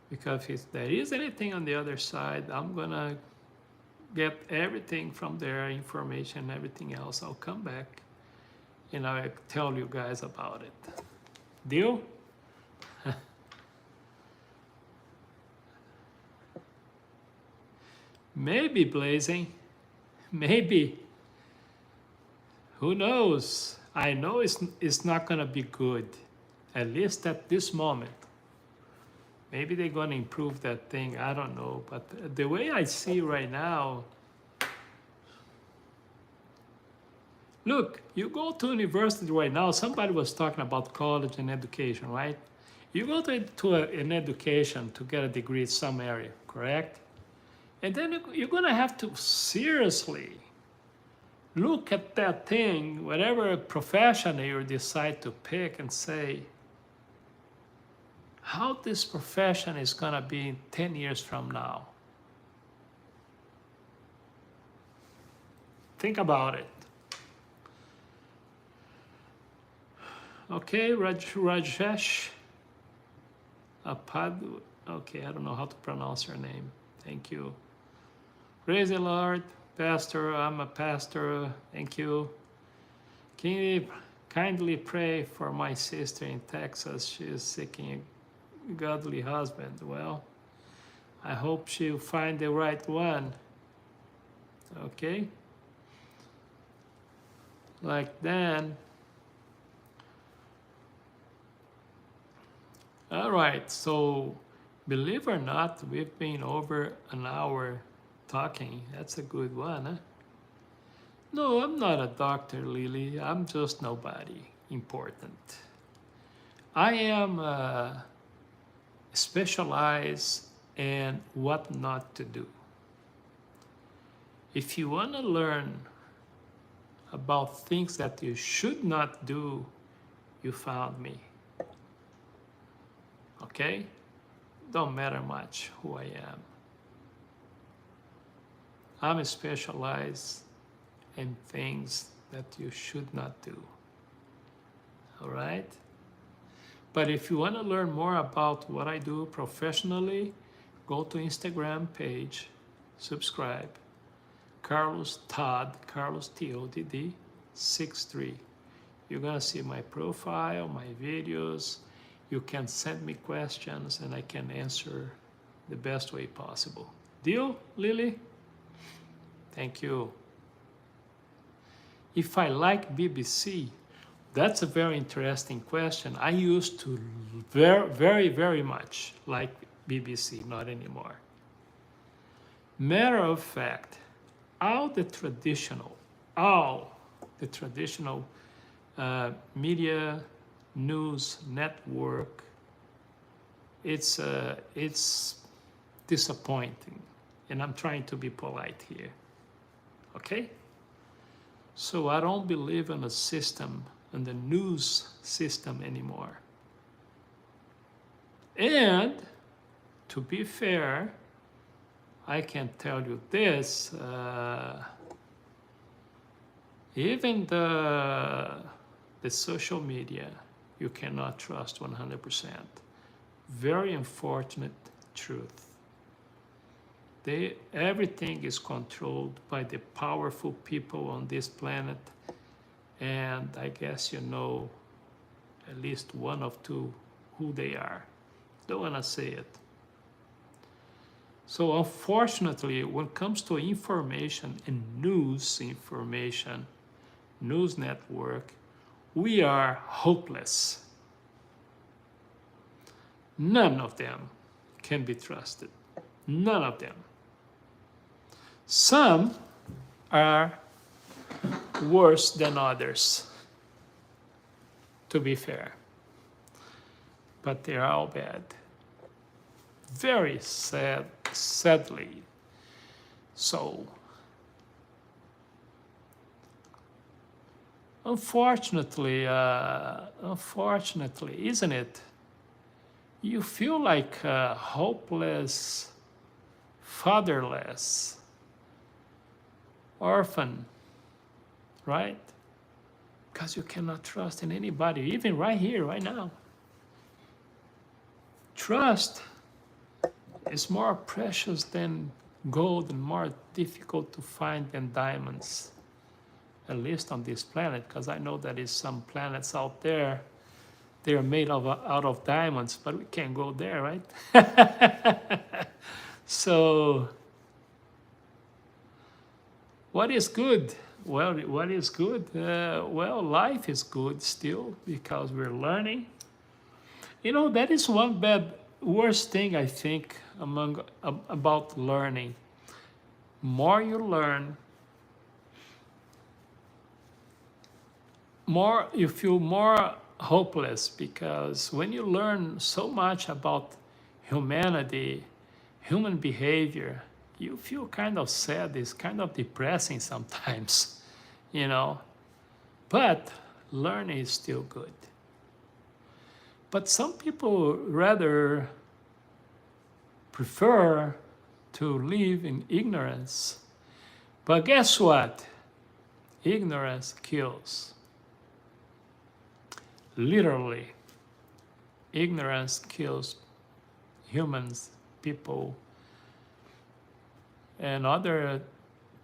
Because if there is anything on the other side, I'm gonna get everything from there, information, everything else. I'll come back and I'll tell you guys about it. Deal? Maybe, Blazing. Maybe. Who knows? I know it's not gonna be good, at least at this moment. Maybe they're gonna improve that thing, I don't know. But the way I see right now, look, you go to university right now, somebody was talking about college and education, right? You go to an education to get a degree in some area, correct? And then you're gonna have to seriously look at that thing, whatever profession you decide to pick, and say, how this profession is gonna be 10 years from now. Think about it. Okay, Rajesh Apad. Okay, I don't know how to pronounce your name. Thank you. Praise the Lord, Pastor. I'm a pastor. Thank you. Can you kindly pray for my sister in Texas? She is seeking a godly husband. Well, I hope she'll find the right one. Okay? Like then. All right, so believe or not, we've been over an hour talking. That's a good one, huh? No, I'm not a doctor, Lily. I'm just nobody important. I am specialized in what not to do. If you want to learn about things that you should not do, you found me. Okay? Don't matter much who I am. I'm specialized in things that you should not do. All right? But if you want to learn more about what I do professionally, go to Instagram page, subscribe. Carlos Todd, Carlos T-O-D-D, 63. You're gonna see my profile, my videos. You can send me questions and I can answer the best way possible. Deal, Lily? Thank you. If I like BBC, that's a very interesting question. I used to very much like BBC, not anymore. Matter of fact, all the traditional media news network, it's disappointing, and I'm trying to be polite here. Okay? So I don't believe in a system, in the news system anymore. And to be fair, I can tell you this, even the social media, you cannot trust 100%. Very unfortunate truth. Everything is controlled by the powerful people on this planet, and I guess you know at least one of two who they are. Don't want to say it. So unfortunately, when it comes to information and news information, news network, we are hopeless. None of them can be trusted. None of them. Some are worse than others, to be fair. But they're all bad. Very sadly. So, unfortunately, isn't it? you feel like hopeless, fatherless, orphan, right? Because you cannot trust in anybody, even right here, right now. Trust is more precious than gold and more difficult to find than diamonds, at least on this planet, because I know there is some planets out there, they are made out of diamonds, but we can't go there, right? So, what is good? Well, what is good? Well, life is good still because we're learning. You know, that is one worst thing I think about learning. More you learn, more you feel more hopeless, because when you learn so much about humanity, human behavior, you feel kind of sad. It's kind of depressing sometimes, you know. But learning is still good. But some people rather prefer to live in ignorance. But guess what? Ignorance kills. Literally, ignorance kills humans, people, and other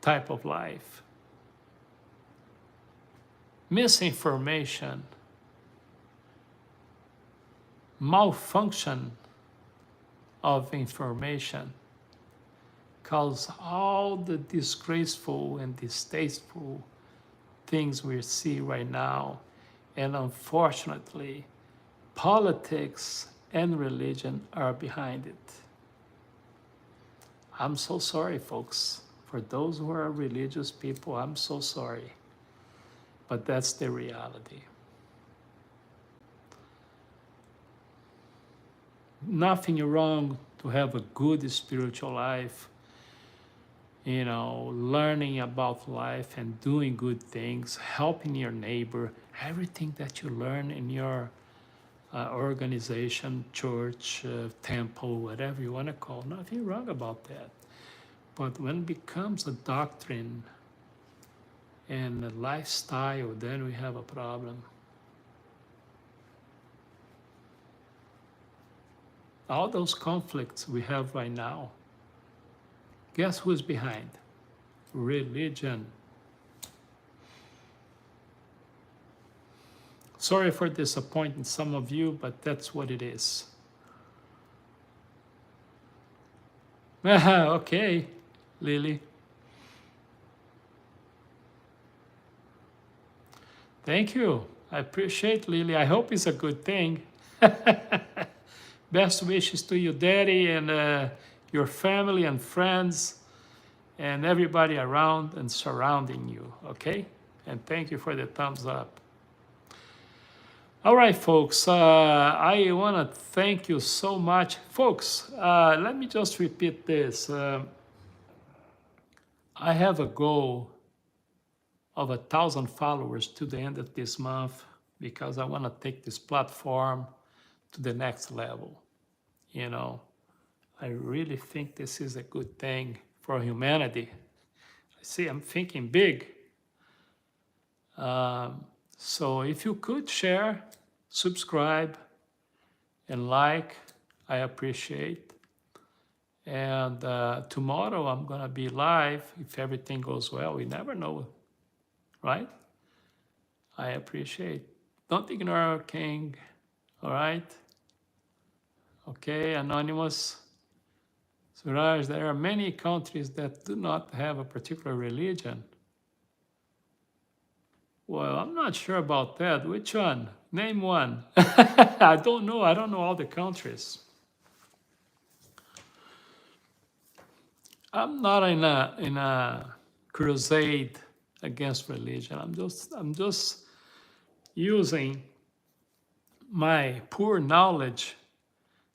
type of life. Misinformation, malfunction of information cause all the disgraceful and distasteful things we see right now. And unfortunately, politics and religion are behind it. I'm so sorry, folks. For those who are religious people, I'm so sorry. But that's the reality. Nothing wrong to have a good spiritual life, you know, learning about life and doing good things, helping your neighbor, everything that you learn in your organization, church, temple, whatever you want to call, nothing wrong about that. But when it becomes a doctrine and a lifestyle, then we have a problem. All those conflicts we have right now, guess who's behind? Religion. Sorry for disappointing some of you, but that's what it is. Okay, Lily. Thank you. I appreciate, Lily. I hope it's a good thing. Best wishes to you, Daddy, and your family and friends and everybody around and surrounding you, okay? And thank you for the thumbs up. All right, folks, I want to thank you so much. Folks, let me just repeat this. I have a goal of 1,000 followers to the end of this month because I want to take this platform to the next level. You know, I really think this is a good thing for humanity. See, I'm thinking big. So if you could share, subscribe, and like, I appreciate. And tomorrow I'm gonna be live if everything goes well. We never know, right? I appreciate. Don't ignore our king, all right? Okay, Anonymous. Suraj, there are many countries that do not have a particular religion. Well, I'm not sure about that. Which one? Name one. I don't know. I don't know all the countries. I'm not in a crusade against religion. I'm just using my poor knowledge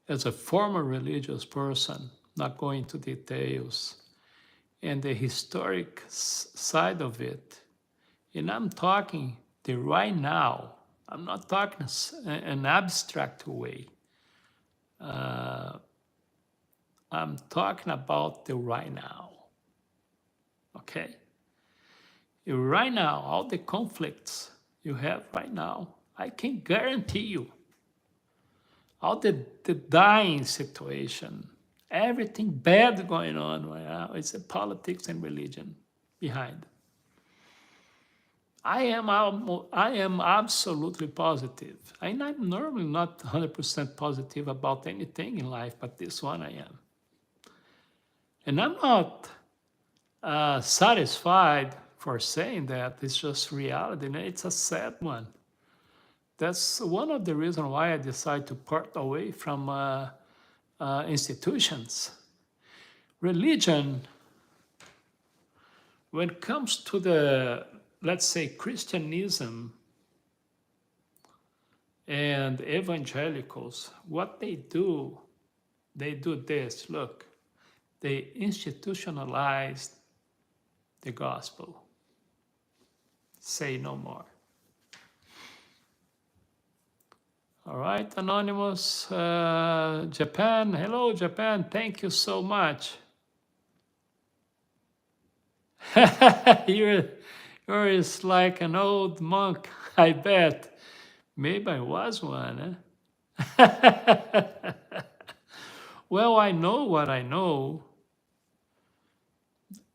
as a former religious person, not going into details, and the historic side of it. And I'm talking the right now. I'm not talking an abstract way. Uh, I'm talking about the right now, okay? Right now, all the conflicts you have right now, I can guarantee you, all the dying situation, everything bad going on right now, it's the politics and religion behind. I am absolutely positive. And I'm normally not 100% positive about anything in life, but this one I am. And I'm not satisfied for saying that. It's just reality, and it's a sad one. That's one of the reasons why I decided to part away from institutions. Religion, when it comes to the, let's say, Christianism and evangelicals, what they do this. Look, they institutionalized the gospel. Say no more. All right, Anonymous, Japan. Hello, Japan. Thank you so much. you're like an old monk, I bet. Maybe I was one, huh? Well, I know what I know.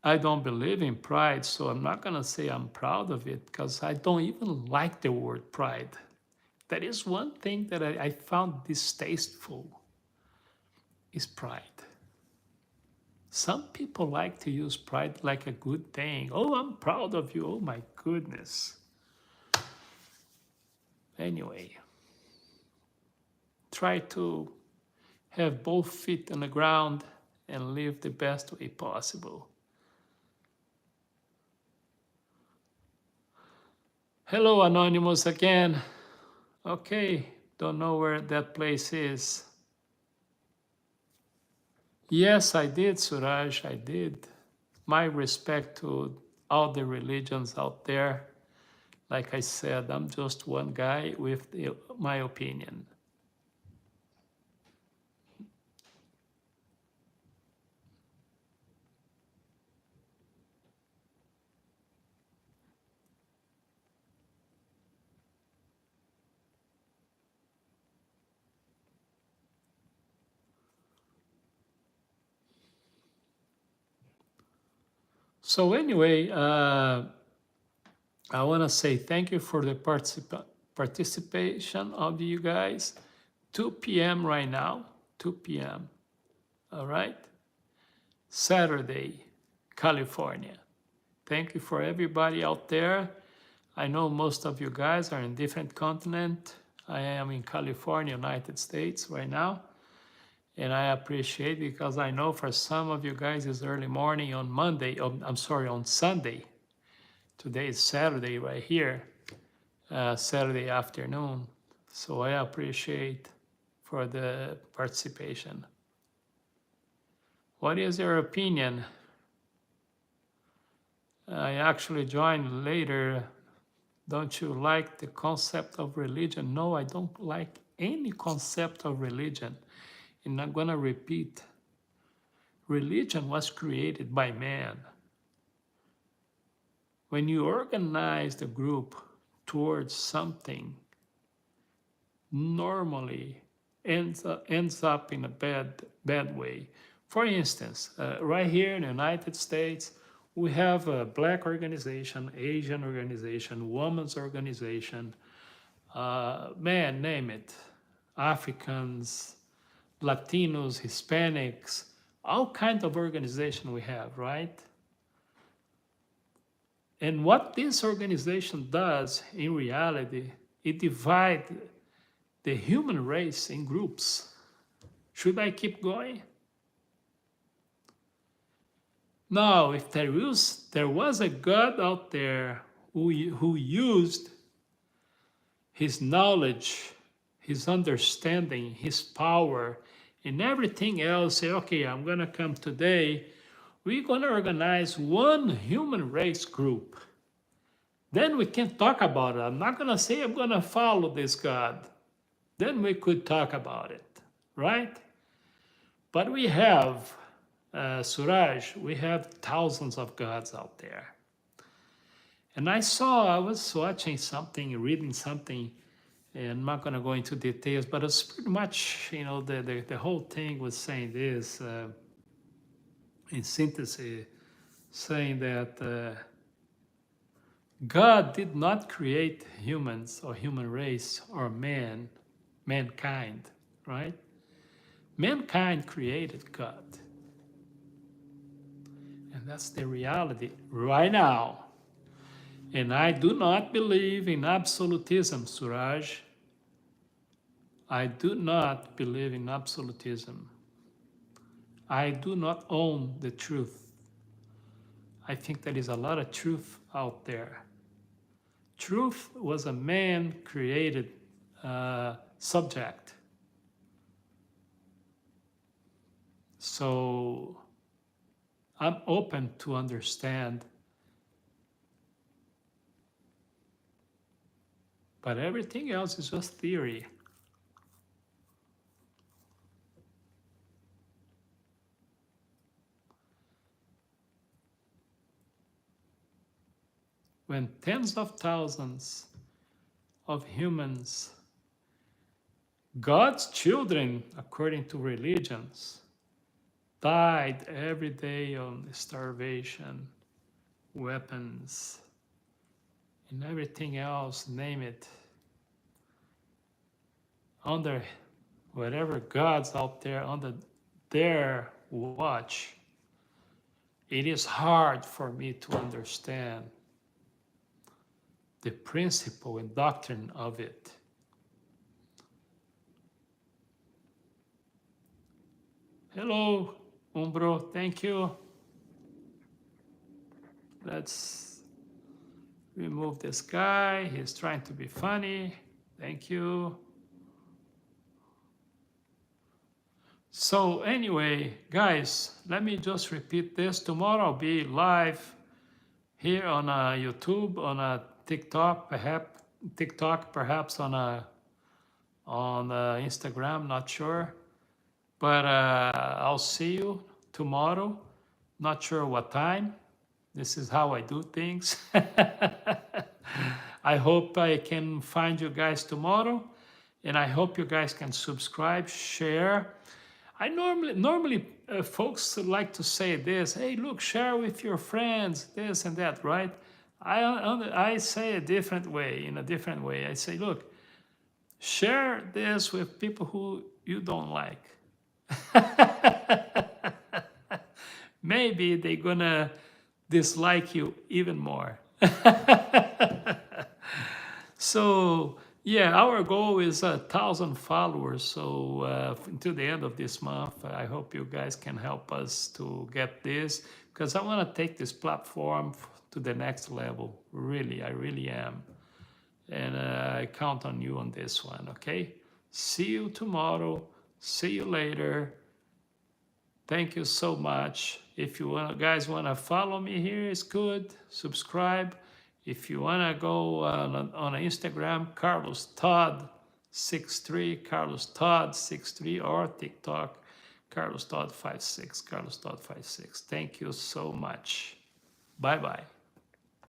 I don't believe in pride, so I'm not going to say I'm proud of it because I don't even like the word pride. That is one thing that I found distasteful, is pride. Some people like to use pride like a good thing. Oh, I'm proud of you. Oh, my goodness. Anyway, try to have both feet on the ground and live the best way possible. Hello, Anonymous again. Okay, don't know where that place is. Yes, I did, Suraj, I did. My respect to all the religions out there. Like I said, I'm just one guy with my opinion. So anyway, I want to say thank you for the participation of you guys. 2 p.m. right now, 2 p.m. All right? Saturday, California. Thank you for everybody out there. I know most of you guys are in different continent. I am in California, United States right now. And I appreciate, because I know for some of you guys it's early morning on Monday. I'm sorry, on Sunday. Today is Saturday right here, Saturday afternoon. So I appreciate for the participation. What is your opinion? I actually joined later. Don't you like the concept of religion? No, I don't like any concept of religion. And I'm gonna repeat, religion was created by man. When you organize the group towards something, normally ends up in a bad way. For instance, right here in the United States, we have a Black organization, Asian organization, women's organization, man, name it, Africans, Latinos, Hispanics, all kinds of organization we have, right? And what this organization does in reality, it divides the human race in groups. Should I keep going? No, if there was a God out there who used his knowledge, his understanding, his power, and everything else, say, okay, I'm gonna come today, we're gonna organize one human race group. Then we can talk about it. I'm not gonna say I'm gonna follow this God. Then we could talk about it, right? But we have, Suraj, we have thousands of gods out there. And I was watching something, reading something, and I'm not going to go into details, but it's pretty much, the whole thing was saying this, in synthesis, saying that God did not create humans or human race or mankind, right? Mankind created God. And that's the reality right now. And I do not believe in absolutism, Suraj. I do not believe in absolutism. I do not own the truth. I think there is a lot of truth out there. Truth was a man created subject. So I'm open to understand, but everything else is just theory. When tens of thousands of humans, God's children, according to religions, died every day on starvation, weapons, and everything else, name it, under whatever gods out there, under their watch, it is hard for me to understand the principle and doctrine of it. Hello, Umbro, thank you. Let's remove this guy. He's trying to be funny. Thank you. So anyway, guys, let me just repeat this. Tomorrow I'll be live here on YouTube, on a TikTok, perhaps on Instagram, not sure. But I'll see you tomorrow. Not sure what time. This is how I do things. I hope I can find you guys tomorrow, and I hope you guys can subscribe, share. I normally folks like to say this, hey, look, share with your friends, this and that, right? I say a different way, in a different way. I say, look, share this with people who you don't like. Maybe they're gonna dislike you even more. So yeah, our goal is 1,000 followers. So until the end of this month, I hope you guys can help us to get this, because I want to take this platform to the next level. Really, I really am. And I count on you on this one, okay? See you tomorrow. See you later. Thank you so much. If you guys want to follow me here, it's good. Subscribe. If you want to go on Instagram, Carlos Todd 63, Carlos Todd 63, or TikTok, Carlos Todd 56, Carlos Todd 56. Thank you so much. Bye-bye.